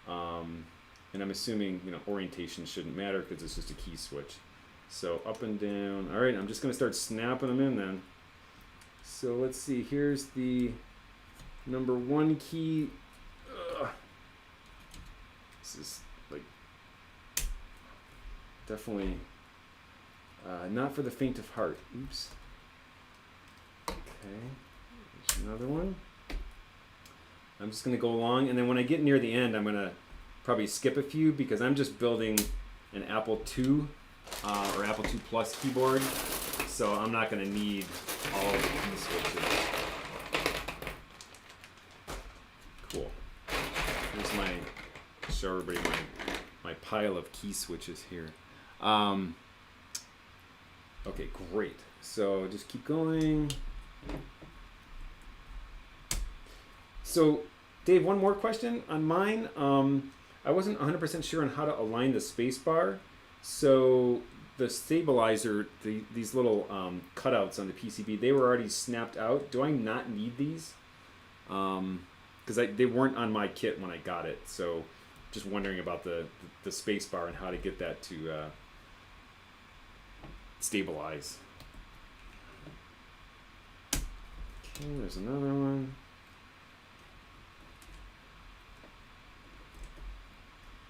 And I'm assuming orientation shouldn't matter because it's just a key switch. So up and down. All right, I'm just gonna start snapping them in then. So let's see. Here's the number one key. This is like definitely. Not for the faint of heart. Oops. Okay, there's another one. I'm just going to go along, and then when I get near the end, I'm going to probably skip a few because I'm just building an Apple II or Apple II Plus keyboard, so I'm not going to need all of the key switches. Cool. Here's show everybody my pile of key switches here. Okay, great. So just keep going. So Dave, one more question on mine. I wasn't 100% sure on how to align the space bar. So the stabilizer, these little cutouts on the PCB, they were already snapped out. Do I not need these? Because they weren't on my kit when I got it. So just wondering about the space bar and how to get that to stabilize. Okay, there's another one.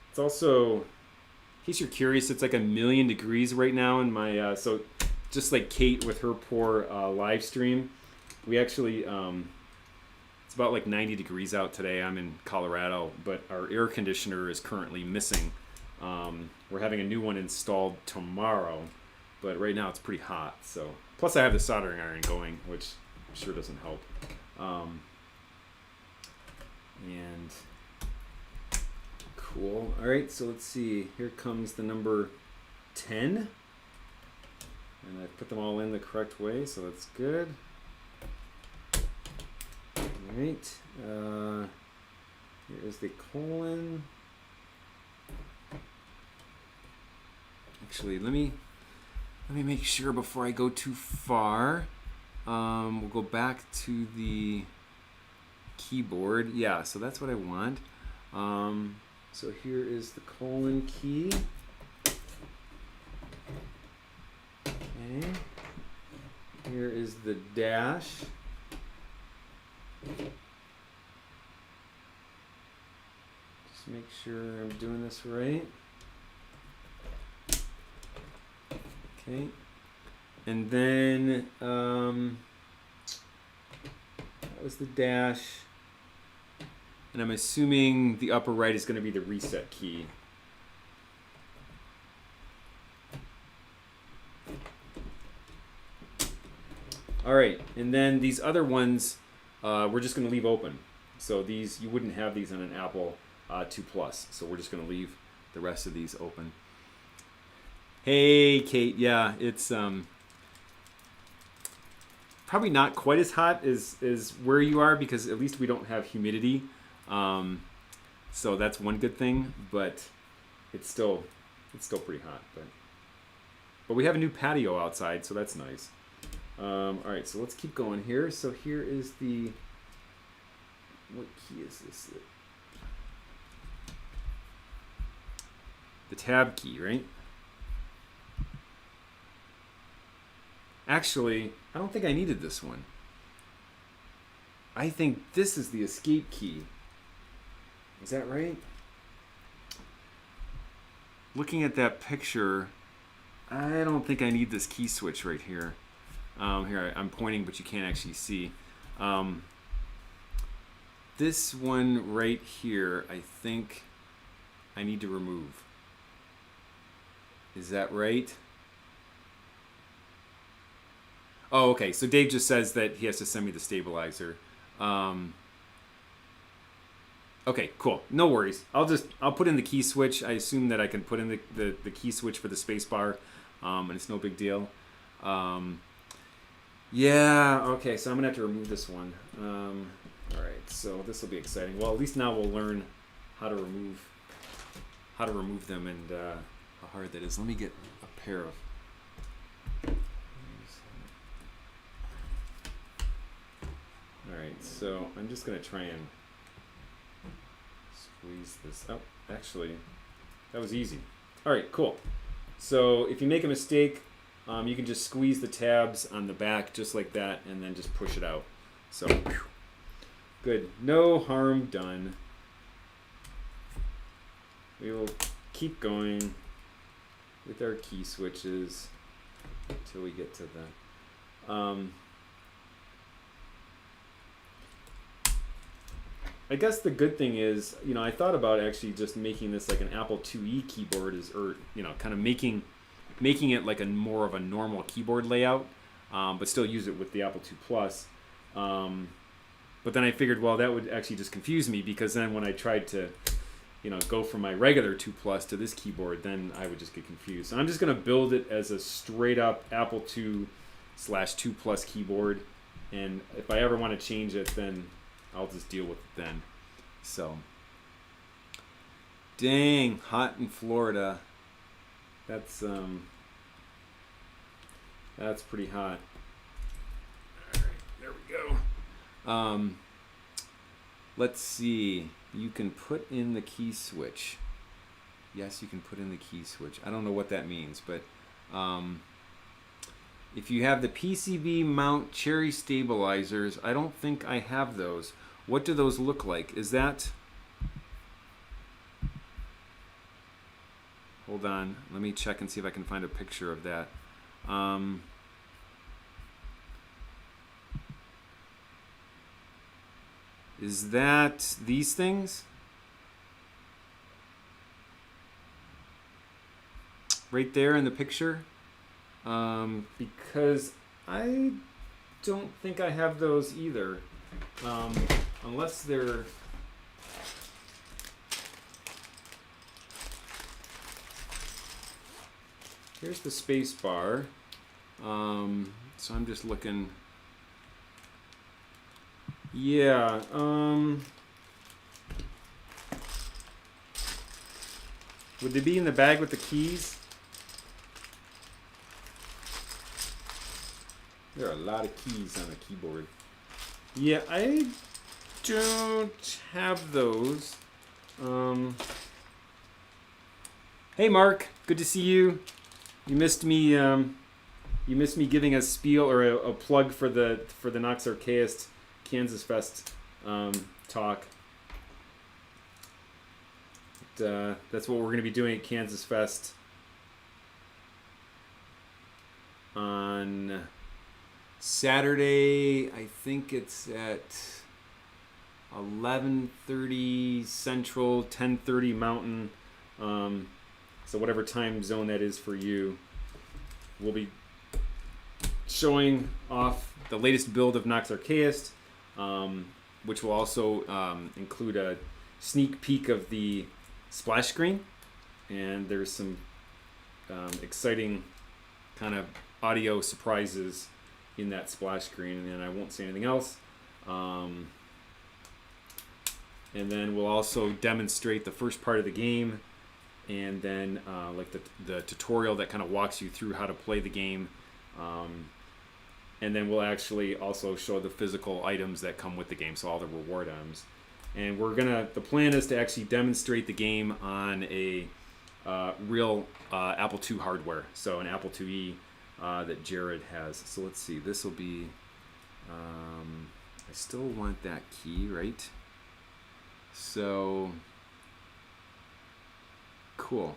It's also, in case you're curious, it's like 1,000,000 degrees right now in my, so just like Kate with her poor live stream, we actually, it's about like 90 degrees out today. I'm in Colorado, but our air conditioner is currently missing. We're having a new one installed tomorrow, but right now it's pretty hot. So, plus I have the soldering iron going, which sure doesn't help. And cool. All right, so let's see. Here comes the number 10. And I put them all in the correct way, so that's good. All right. Here is the colon. Actually, let me make sure before I go too far. We'll go back to the keyboard. Yeah, so that's what I want. So here is the colon key. Okay. Here is the dash. Just make sure I'm doing this right. Okay. And then that was the dash. And I'm assuming the upper right is going to be the reset key. All right, and then these other ones we're just going to leave open. So these, you wouldn't have these on an Apple II Plus. So we're just going to leave the rest of these open. Hey, Kate. Yeah, it's probably not quite as hot as where you are because at least we don't have humidity. So that's one good thing, but it's still pretty hot. But we have a new patio outside, so that's nice. All right, so let's keep going here. So here is the, what key is this? The tab key, right? Actually, I don't think I needed this one. I think this is the escape key. Is that right? Looking at that picture, I don't think I need this key switch right here. Here, I'm pointing, but you can't actually see. This one right here, I think I need to remove. Is that right? Oh, okay. So Dave just says that he has to send me the stabilizer. Okay, cool. No worries. I'll put in the key switch. I assume that I can put in the key switch for the space bar, and it's no big deal. Yeah. Okay. So I'm gonna have to remove this one. All right. So this will be exciting. Well, at least now we'll learn how to remove them and how hard that is. Let me get a pair of. All right, so I'm just going to try and squeeze this up. Actually, that was easy. All right, cool. So if you make a mistake, you can just squeeze the tabs on the back just like that and then just push it out. So, whew. Good. No harm done. We will keep going with our key switches until we get to the... I guess the good thing is, I thought about actually just making this like an Apple IIe keyboard, kind of making it like a more of a normal keyboard layout, but still use it with the Apple II Plus. But then I figured, well, that would actually just confuse me because then when I tried to, go from my regular II Plus to this keyboard, then I would just get confused. So I'm just going to build it as a straight up Apple II/II Plus keyboard, and if I ever want to change it, then I'll just deal with it then. So, dang, hot in Florida. That's pretty hot. All right, there we go. Let's see. You can put in the key switch. Yes, you can put in the key switch. I don't know what that means, but if you have the PCB mount cherry stabilizers, I don't think I have those. What do those look like? Is that... Hold on. Let me check and see if I can find a picture of that. Is that these things? Right there in the picture? Because I don't think I have those either. Unless they're... Here's the space bar. So I'm just looking... Yeah, would they be in the bag with the keys? There are a lot of keys on a keyboard. Yeah, I don't have those. Hey Mark, good to see you. You missed me giving a spiel or a plug for the Nox Archaist KansasFest talk. That's what we're going to be doing at KansasFest on Saturday. I think it's at 11:30 Central, 10:30 Mountain. So whatever time zone that is for you, we'll be showing off the latest build of Nox Archaist, which will also include a sneak peek of the splash screen, and there's some exciting kind of audio surprises in that splash screen, and I won't say anything else. And then we'll also demonstrate the first part of the game, and then like the tutorial that kind of walks you through how to play the game. And then we'll actually also show the physical items that come with the game, so all the reward items. And the plan is to actually demonstrate the game on a real Apple II hardware, so an Apple IIe that Jared has. So let's see, this will be, I still want that key, right? So, cool.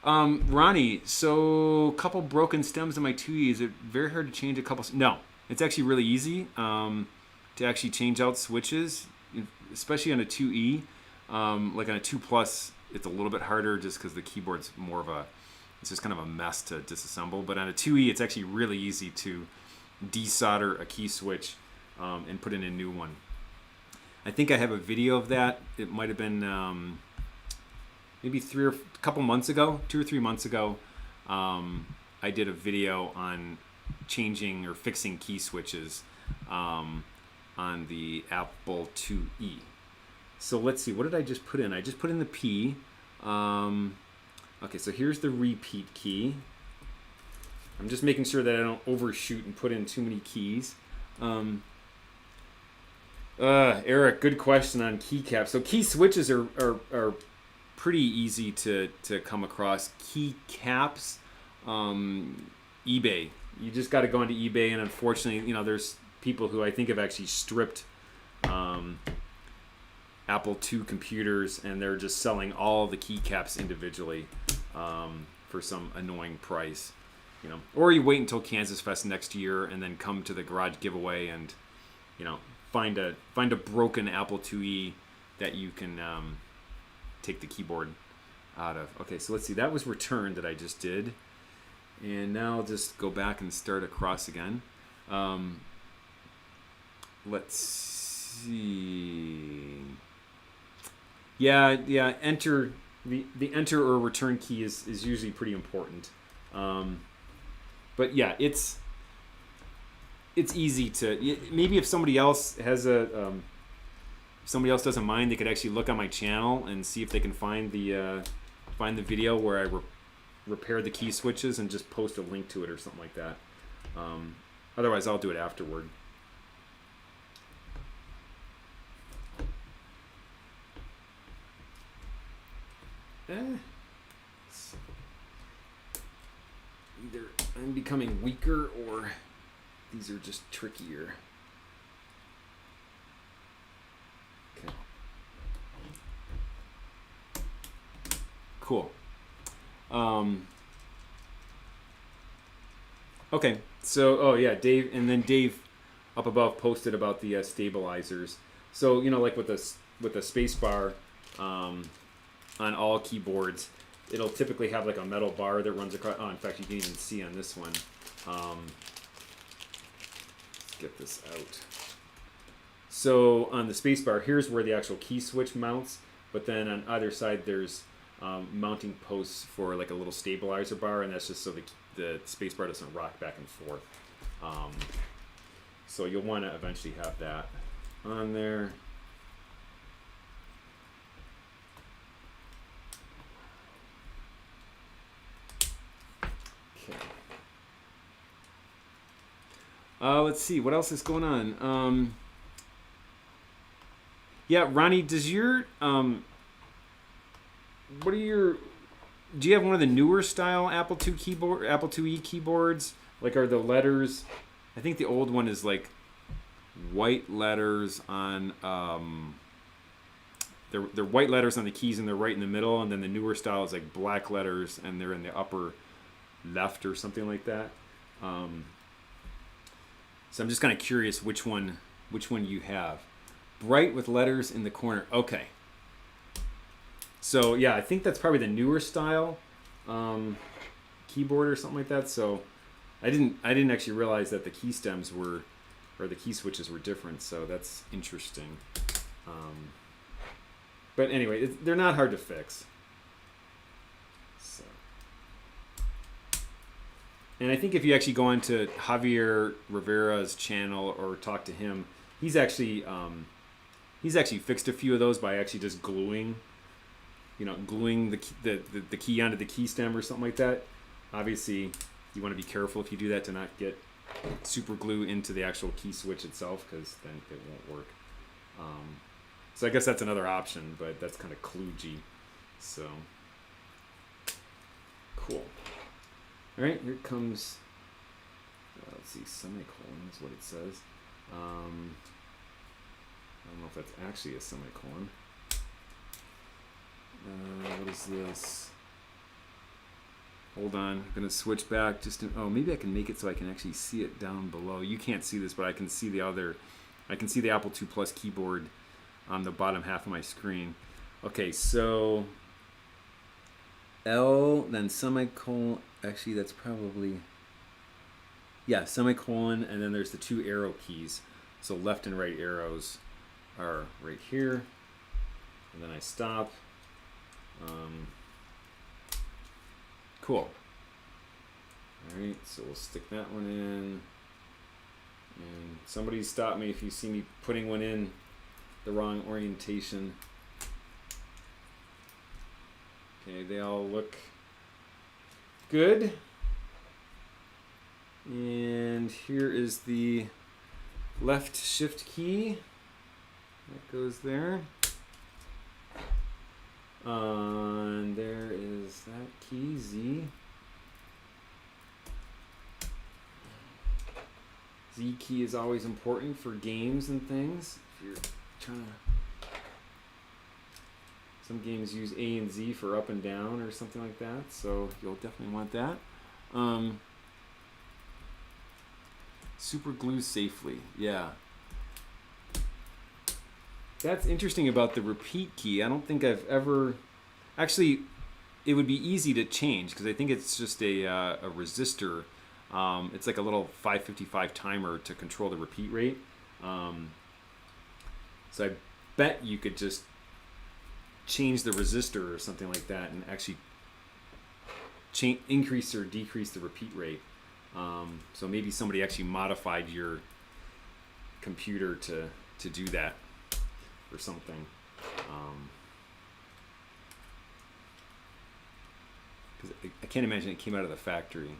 Ronnie, so a couple broken stems on my 2E. Is it very hard to change a couple? No, it's actually really easy to actually change out switches, especially on a 2E. Like on a 2 Plus, it's a little bit harder just because the keyboard's more of it's just kind of a mess to disassemble. But on a 2E, it's actually really easy to desolder a key switch and put in a new one. I think I have a video of that. It might have been maybe 2 or 3 months ago. I did a video on changing or fixing key switches on the Apple IIe. So let's see, what did I just put in? I just put in the P. Okay, so here's the repeat key. I'm just making sure that I don't overshoot and put in too many keys. Eric, good question on keycaps. So key switches are pretty easy to come across. Keycaps, eBay. You just got to go onto eBay, and unfortunately, there's people who I think have actually stripped Apple II computers, and they're just selling all the keycaps individually for some annoying price. Or you wait until KansasFest next year and then come to the garage giveaway and find a broken Apple IIe that you can take the keyboard out of. Okay, so let's see. That was return that I just did, and now I'll just go back and start across again. Let's see. Yeah. Enter the enter or return key is usually pretty important. But yeah, it's easy to, maybe if somebody else has somebody else doesn't mind, they could actually look on my channel and see if they can find the video where I repair the key switches and just post a link to it or something like that. Otherwise, I'll do it afterward. Either I'm becoming weaker or these are just trickier. Okay. Cool. Okay, so, oh yeah, Dave up above posted about the stabilizers. So, you know, like with the space bar on all keyboards, it'll typically have like a metal bar that runs across. Oh, in fact, you can even see on this one. Let's get this out. So on the space bar, here's where the actual key switch mounts, but then on either side there's mounting posts for like a little stabilizer bar, and that's just so the space bar doesn't rock back and forth. So you'll want to eventually have that on there. Okay. Let's see, what else is going on? Yeah, Ronnie, does your do you have one of the newer style Apple IIe keyboards? Like, are the letters, I think the old one is like white letters on they're white letters on the keys and they're right in the middle, and then the newer style is like black letters and they're in the upper left or something like that. So I'm just kind of curious which one you have. Bright with letters in the corner. Okay. So yeah, I think that's probably the newer style keyboard or something like that. So I didn't actually realize that the key stems were, or the key switches were different. So that's interesting. But anyway, they're not hard to fix. So, and I think if you actually go onto Javier Rivera's channel or talk to him, he's actually fixed a few of those by actually just gluing the key onto the key stem or something like that. Obviously, you want to be careful if you do that to not get super glue into the actual key switch itself, because then it won't work. So I guess that's another option, but that's kind of kludgy. So, cool. All right, here comes, let's see, semicolon is what it says. I don't know if that's actually a semicolon. What is this? Hold on, I'm gonna switch back maybe I can make it so I can actually see it down below. You can't see this, but I can see the Apple II Plus keyboard on the bottom half of my screen. Okay, so L, then semicolon, actually that's probably, yeah, semicolon, and then there's the two arrow keys. So left and right arrows are right here, and then I stop. Cool. Alright, so we'll stick that one in. And somebody stop me if you see me putting one in the wrong orientation. Okay, they all look good. And here is the left shift key. That goes there. And there is that key, Z. Z key is always important for games and things. If you're trying to, some games use A and Z for up and down or something like that, so you'll definitely want that. Super glue safely, yeah. That's interesting about the repeat key. I don't think I've ever, actually, it would be easy to change because I think it's just a resistor. It's like a little 555 timer to control the repeat rate. So I bet you could just change the resistor or something like that and actually increase or decrease the repeat rate. So maybe somebody actually modified your computer to do that. or something. 'Cause I can't imagine it came out of the factory.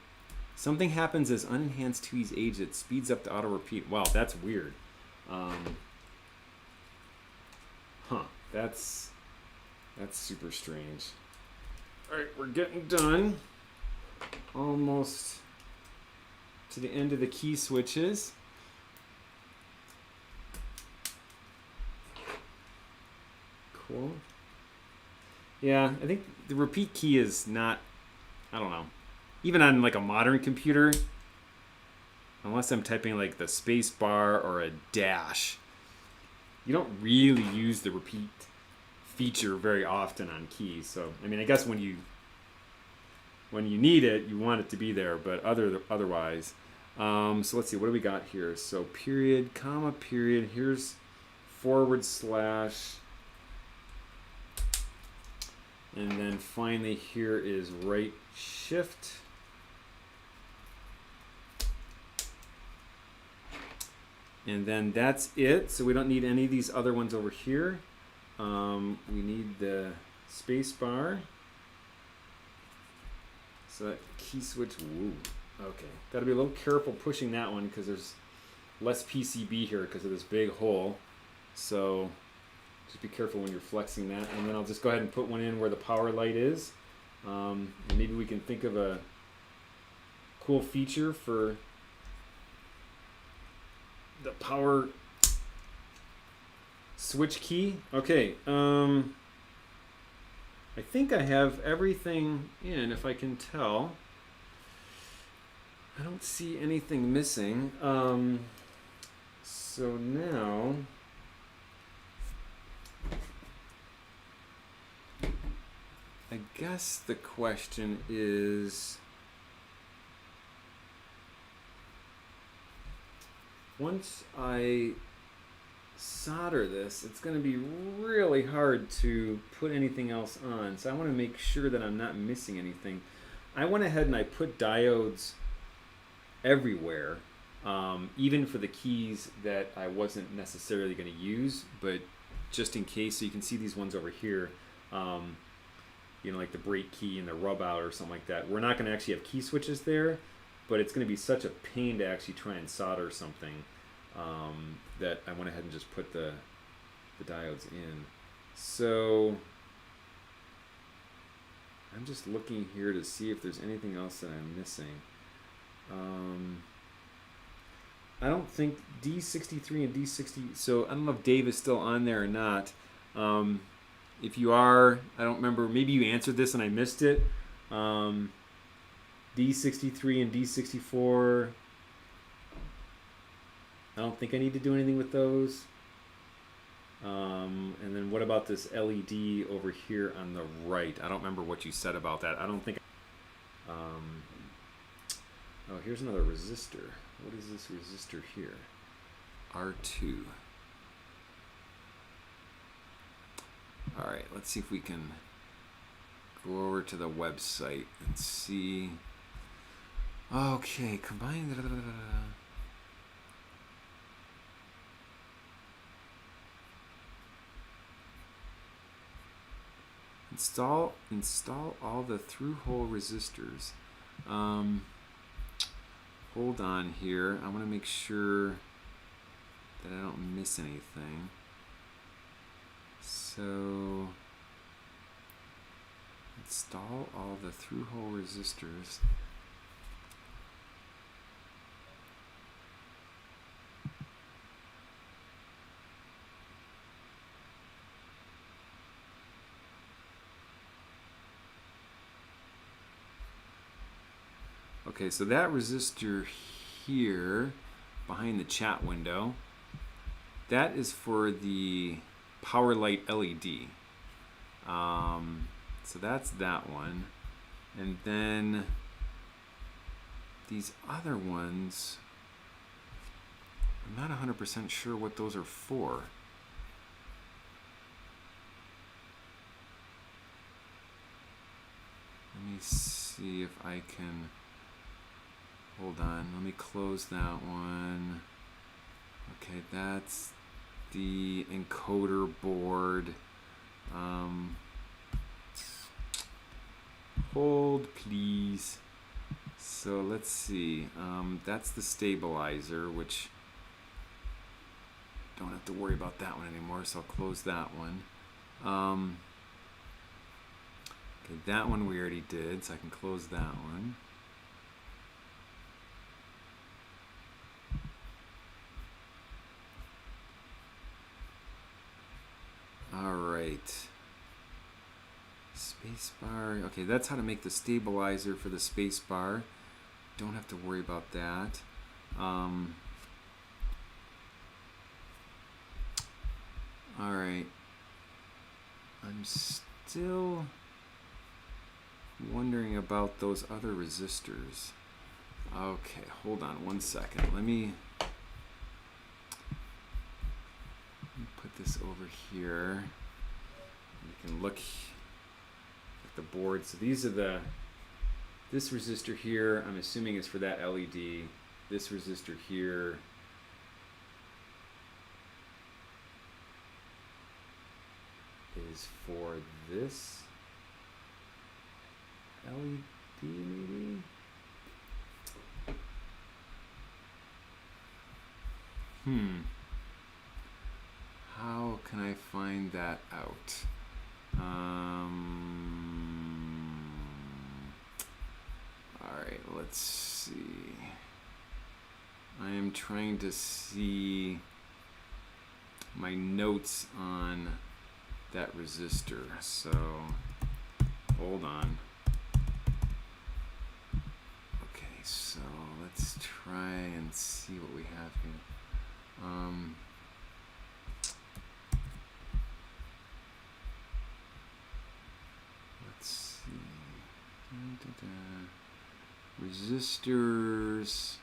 Something happens as unenhanced 2E's age that speeds up the auto repeat. Wow, that's weird. That's super strange. All right, we're getting done. Almost to the end of the key switches. Cool. Yeah, I think the repeat key is not, I don't know, even on like a modern computer, unless I'm typing like the space bar or a dash, you don't really use the repeat feature very often on keys. So, I mean, I guess when you need it, you want it to be there, but otherwise. So let's see, what do we got here? So period, comma, period. Here's forward slash. And then finally here is right shift. And then that's it. So we don't need any of these other ones over here. We need the space bar. So that key switch, woo. Okay, gotta be a little careful pushing that one because there's less PCB here because of this big hole. So just be careful when you're flexing that. And then I'll just go ahead and put one in where the power light is. And maybe we can think of a cool feature for the power switch key. Okay, I think I have everything in, if I can tell. I don't see anything missing. So now I guess the question is, once I solder this, it's going to be really hard to put anything else on. So I want to make sure that I'm not missing anything. I went ahead and I put diodes everywhere, even for the keys that I wasn't necessarily going to use, but just in case. So you can see these ones over here, you know, like the break key and the rub out or something like that. We're not going to actually have key switches there, but it's going to be such a pain to actually try and solder something that I went ahead and just put the diodes in. So I'm just looking here to see if there's anything else that I'm missing. I don't think D63 and D60, so I don't know if Dave is still on there or not. If you are, I don't remember, maybe you answered this and I missed it. D63 and D64, I don't think I need to do anything with those. And then what about this LED over here on the right? I don't remember what you said about that. I don't think. Oh, here's another resistor. What is this resistor here? R2. All right, let's see if we can go over to the website and see. Okay, combine. Install all the through-hole resistors. Hold on here. I want to make sure that I don't miss anything. So install all the through-hole resistors. Okay, so that resistor here behind the chat window, that is for the power light LED. So that's that one. And then these other ones, I'm not 100% sure what those are for. Let me see if I can. Hold on, let me close that one. Okay, that's the encoder board. Hold, please. So let's see. That's the stabilizer, which don't have to worry about that one anymore, so I'll close that one. Okay, that one we already did, so I can close that one. All right. Spacebar. Okay, that's how to make the stabilizer for the spacebar. Don't have to worry about that. All right. I'm still wondering about those other resistors. Okay, hold on one second. Let me put this over here. You can look at the board. So these are this resistor here, I'm assuming is for that LED. This resistor here is for this LED maybe? How can I find that out? Alright, let's see. I am trying to see my notes on that resistor, so hold on. Okay, so let's try and see what we have here. Let's see. Resistors.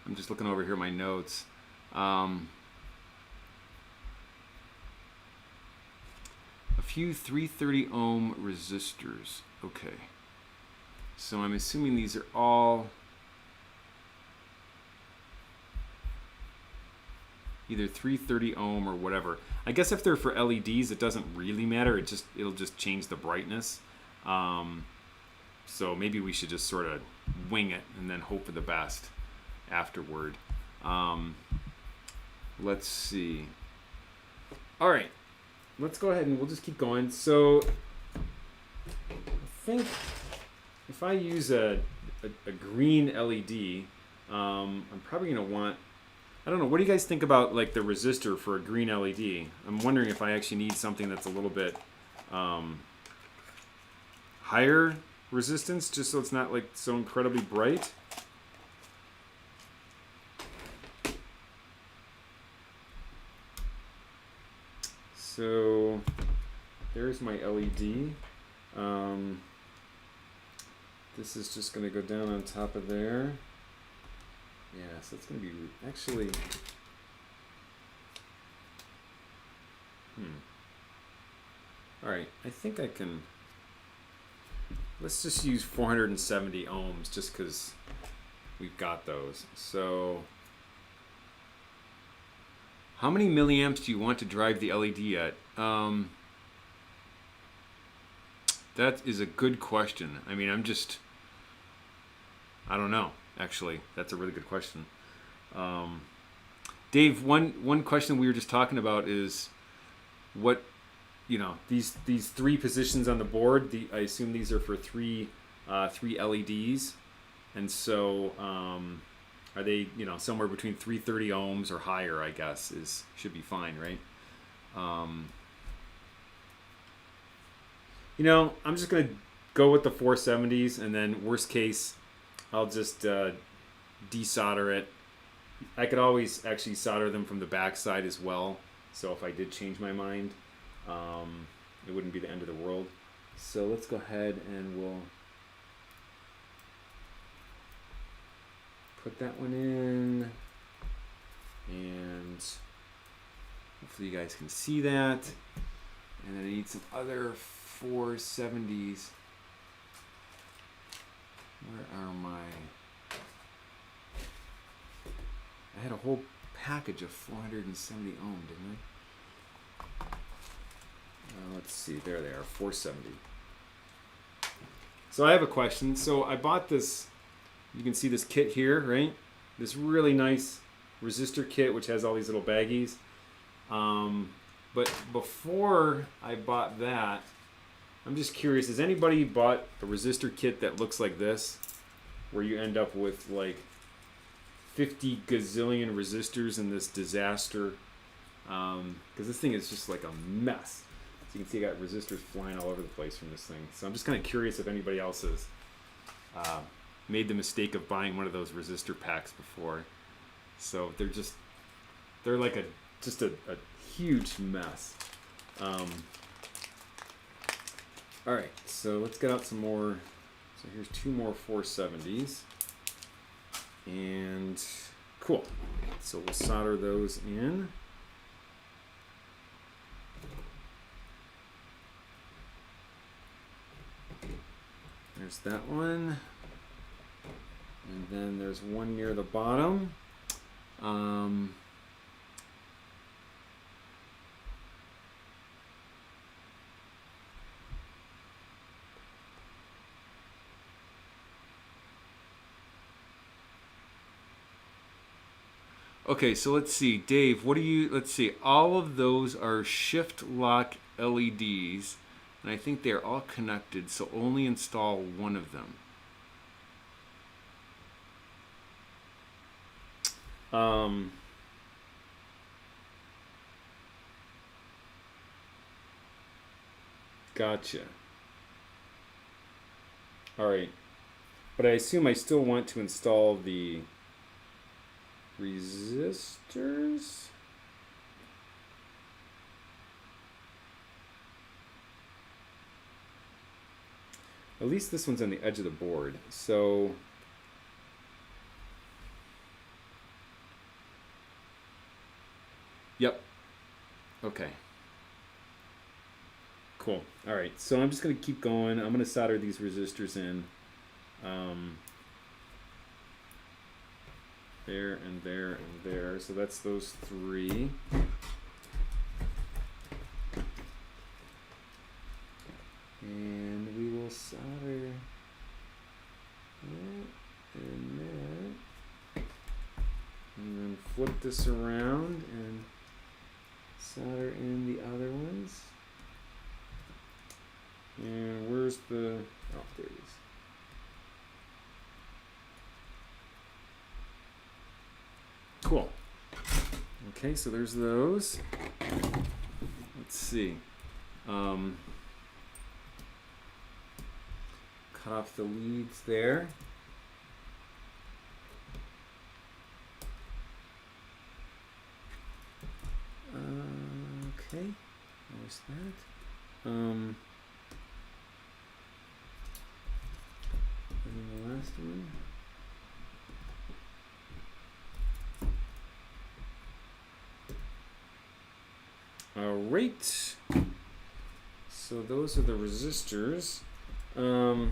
I'm just looking over here at my notes. A few 330 ohm resistors. Okay. So I'm assuming these are all either 330 ohm or whatever. I guess if they're for LEDs, it doesn't really matter. It'll just change the brightness. So maybe we should just sort of wing it and then hope for the best afterward. Let's see. All right, let's go ahead and we'll just keep going. So I think if I use a green LED, I'm probably going to want, I don't know, what do you guys think about like the resistor for a green LED? I'm wondering if I actually need something that's a little bit higher resistance, just so it's not like so incredibly bright. So there's my LED. This is just going to go down on top of there. Yeah, so it's going to be actually. All right, I think I can. Let's just use 470 ohms just because we've got those. So how many milliamps do you want to drive the LED at? That is a good question. I mean, I don't know, actually. That's a really good question. Dave, one question we were just talking about is what, these three positions on the board, I assume these are for three LEDs. And so are they, somewhere between 330 ohms or higher, I guess, should be fine, right? I'm just going to go with the 470s, and then worst case, I'll just desolder it. I could always actually solder them from the back side as well. So if I did change my mind, it wouldn't be the end of the world. So let's go ahead and we'll put that one in. And hopefully you guys can see that. And then I need some other 470s. Where are my... I had a whole package of 470 ohm, didn't I? Let's see, there they are, 470. So I have a question. So I bought this, you can see this kit here, right? This really nice resistor kit, which has all these little baggies. But before I bought that, I'm just curious, has anybody bought a resistor kit that looks like this? Where you end up with like 50 gazillion resistors in this disaster. Because this thing is just like a mess. So you can see I got resistors flying all over the place from this thing. So I'm just kind of curious if anybody else has made the mistake of buying one of those resistor packs before. So they're like just a huge mess. All right, so let's get out some more. So here's 2 more 470s. And cool. So we'll solder those in. There's that one. And then there's one near the bottom. Okay, so let's see, Dave, let's see, all of those are shift lock LEDs, and I think they're all connected, so only install one of them. Gotcha. All right, but I assume I still want to install the resistors. At least this one's on the edge of the board. So yep. Okay. Cool. All right. So I'm just going to keep going. I'm going to solder these resistors in. There and there and there. So that's those 3. And we will solder that and that. And then flip this around and solder in the other ones. And where's the... oh, there it is. Cool. Okay, so there's those. Let's see. Cut off the leads there. Okay, there's that. And the last one. All right. So those are the resistors. I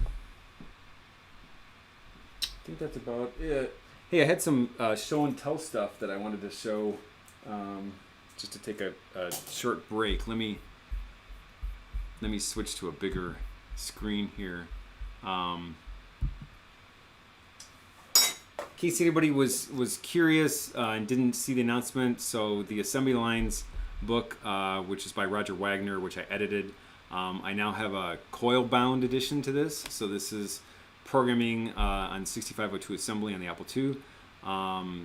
think that's about it. Hey, I had some show and tell stuff that I wanted to show just to take a short break. Let me switch to a bigger screen here. In case anybody was curious and didn't see the announcement, so the Assembly Lines book, which is by Roger Wagner, which I edited, I now have a coil-bound edition to this. So this is programming on 6502 assembly on the Apple II.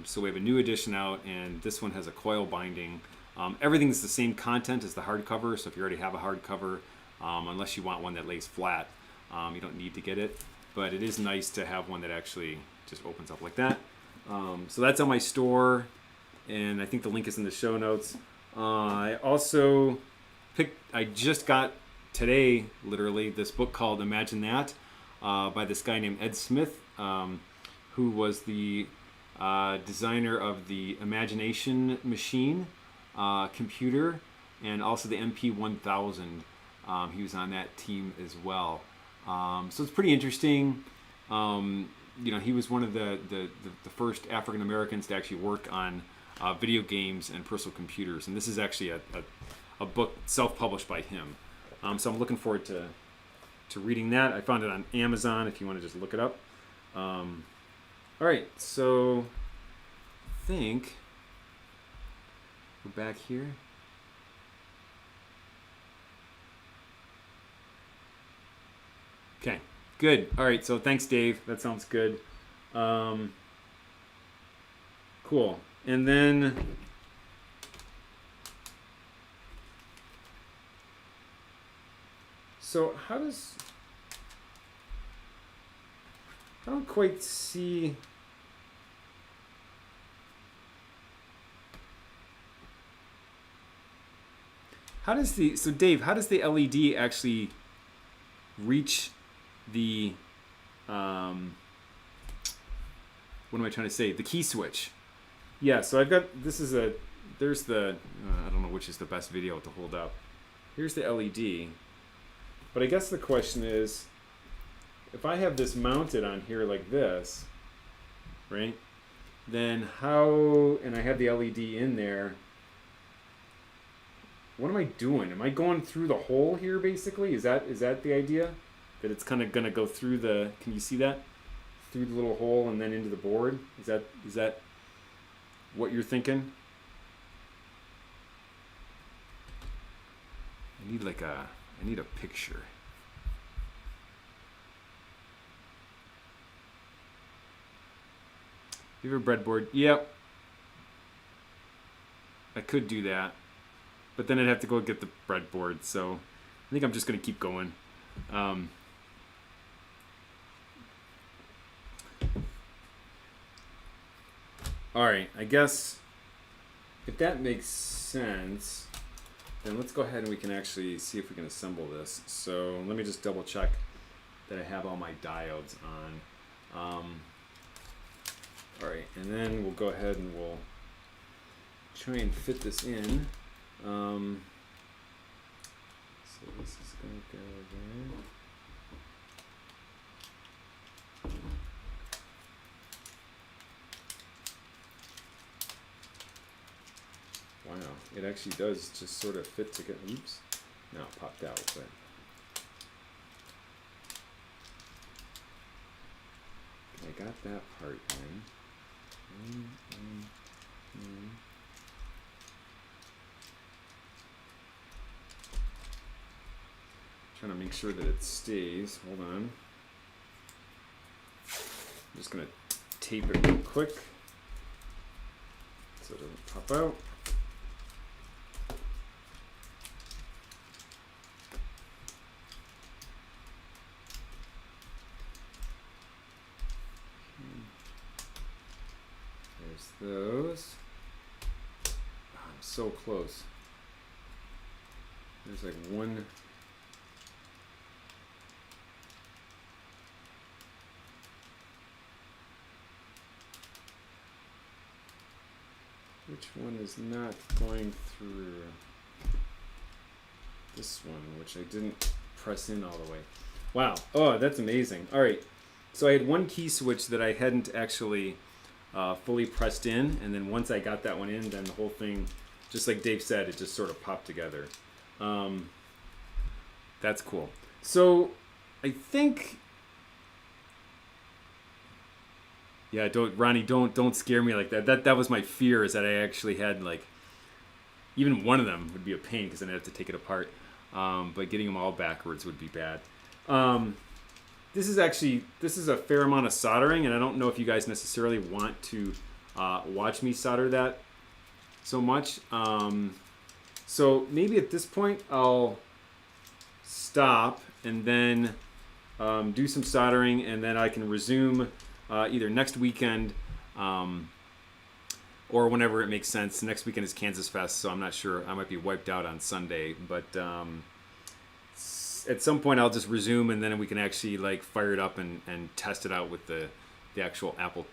So we have a new edition out, and this one has a coil binding. Everything's the same content as the hardcover, so if you already have a hardcover, unless you want one that lays flat, you don't need to get it. But it is nice to have one that actually just opens up like that. So that's on my store, and I think the link is in the show notes. I also I just got today, literally, this book called Imagine That by this guy named Ed Smith, who was the designer of the Imagination Machine computer and also the MP1000. He was on that team as well. So it's pretty interesting. He was one of the first African Americans to actually work on video games and personal computers. And this is actually a book self-published by him. So I'm looking forward to reading that. I found it on Amazon if you want to just look it up. All right, so I think we're back here. Okay, good. All right, so thanks, Dave. That sounds good. Cool. And then so I don't quite see. So Dave, how does the LED actually reach the, what am I trying to say? The key switch. Yeah, so I've got, there's the, I don't know which is the best video to hold up. Here's the LED. But I guess the question is, if I have this mounted on here like this, right? Then how, and I have the LED in there, what am I doing? Am I going through the hole here basically? Is that the idea? That it's kind of going to go through the, can you see that? Through the little hole and then into the board? Is that what you're thinking? I need a picture. You have a breadboard? Yep. I could do that. But then I'd have to go get the breadboard, so I think I'm just going to keep going. All right, I guess if that makes sense, then let's go ahead and we can actually see if we can assemble this. So let me just double check that I have all my diodes on. All right, and then we'll go ahead and we'll try and fit this in. So this is going to go there. Wow, it actually does just sort of fit together. Oops, now it popped out, but I got that part in. Trying to make sure that it stays. Hold on. I'm just going to tape it real quick so it doesn't pop out. Those. Oh, I'm so close. There's like one. Which one is not going through? This one, which I didn't press in all the way. Wow. Oh, that's amazing. All right. So I had one key switch that I hadn't actually fully pressed in, and then once I got that one in, then the whole thing, just like Dave said, it just sort of popped together. That's cool. So I think, yeah, Ronnie, don't scare me like that. That was my fear, is that I actually had like, even one of them would be a pain because then I'd have to take it apart. But getting them all backwards would be bad. This is a fair amount of soldering, and I don't know if you guys necessarily want to watch me solder that so much. So maybe at this point I'll stop and then do some soldering, and then I can resume either next weekend or whenever it makes sense. Next weekend is KansasFest, so I'm not sure. I might be wiped out on Sunday, but at some point I'll just resume, and then we can actually like fire it up and test it out with the actual Apple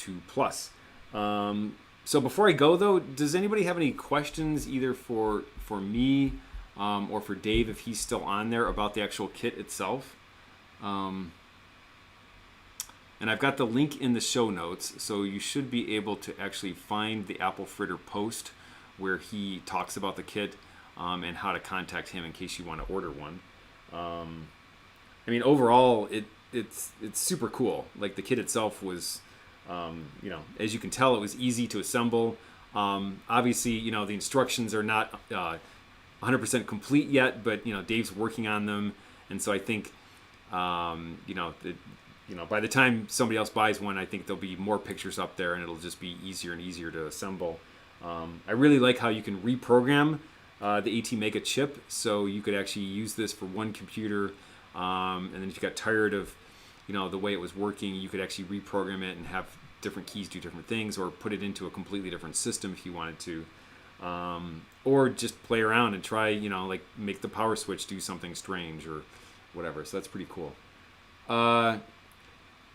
II Plus. So before I go though, does anybody have any questions either for me or for Dave if he's still on there about the actual kit itself? And And I've got the link in the show notes, so you should be able to actually find the Apple Fritter post where he talks about the kit and how to contact him in case you want to order one. I mean, overall, it's super cool. Like, the kit itself was, as you can tell, it was easy to assemble. Obviously, the instructions are not 100% complete yet, but Dave's working on them, and so I think by the time somebody else buys one, I think there'll be more pictures up there, and it'll just be easier and easier to assemble. I really like how you can reprogram the AT Mega chip, so you could actually use this for one computer, and then if you got tired of the way it was working, you could actually reprogram it and have different keys do different things, or put it into a completely different system if you wanted to, or just play around and try like make the power switch do something strange or whatever. So that's pretty cool.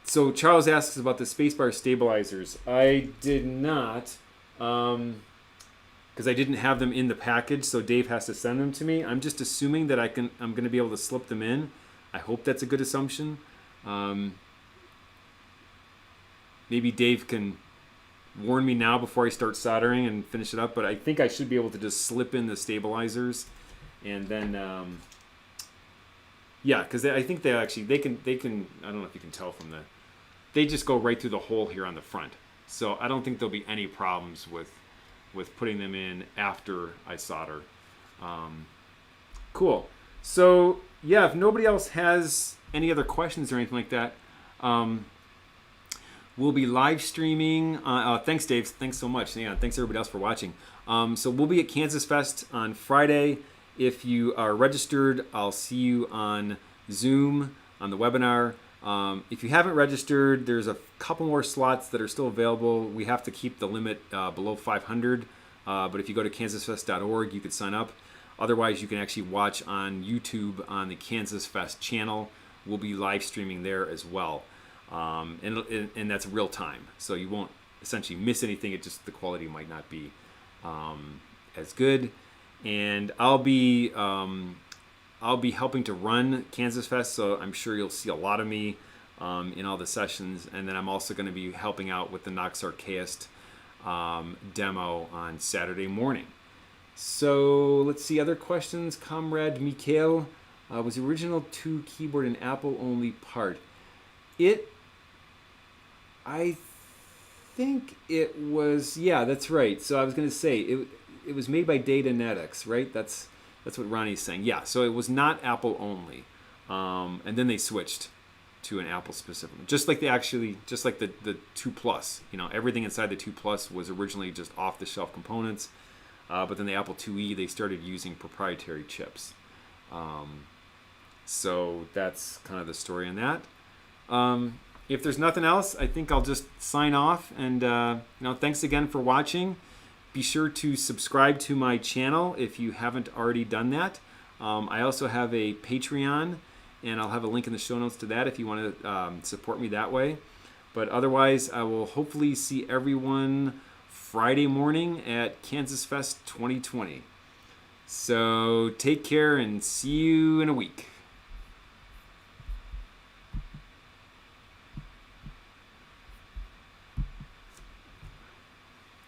So Charles asks about the spacebar stabilizers. I did not, because I didn't have them in the package, so Dave has to send them to me. I'm just assuming that I'm going to be able to slip them in. I hope that's a good assumption. Maybe Dave can warn me now before I start soldering and finish it up, but I think I should be able to just slip in the stabilizers, and then because I think they can. I don't know if you can tell from they just go right through the hole here on the front. So I don't think there'll be any problems with putting them in after I solder. Cool. So yeah, if nobody else has any other questions or anything like that, we'll be live streaming. Thanks, Dave. Thanks so much. Yeah, thanks everybody else for watching. So we'll be at KansasFest on Friday. If you are registered, I'll see you on Zoom on the webinar. If you haven't registered, there's a couple more slots that are still available. We have to keep the limit below 500, but if you go to kansasfest.org, you could sign up. Otherwise, you can actually watch on YouTube on the KansasFest channel. We'll be live streaming there as well, and that's real time, so you won't essentially miss anything. It just the quality might not be as good. And I'll be helping to run KansasFest, so I'm sure you'll see a lot of me in all the sessions. And then I'm also going to be helping out with the Nox Archaist demo on Saturday morning. So let's see, other questions. Comrade Mikhail, was the original 2 keyboard an Apple-only part? I think it was, yeah, that's right. So I was going to say, it was made by Datanetics, right? That's what Ronnie's saying. Yeah, so it was not Apple only, and then they switched to an Apple specific. Just like the 2 Plus. Everything inside the 2 Plus was originally just off-the-shelf components, but then the Apple IIe, they started using proprietary chips. So that's kind of the story on that. If there's nothing else, I think I'll just sign off. And thanks again for watching. Be sure to subscribe to my channel if you haven't already done that. I also have a Patreon, and I'll have a link in the show notes to that if you want to support me that way. But otherwise, I will hopefully see everyone Friday morning at KansasFest 2020. So take care and see you in a week.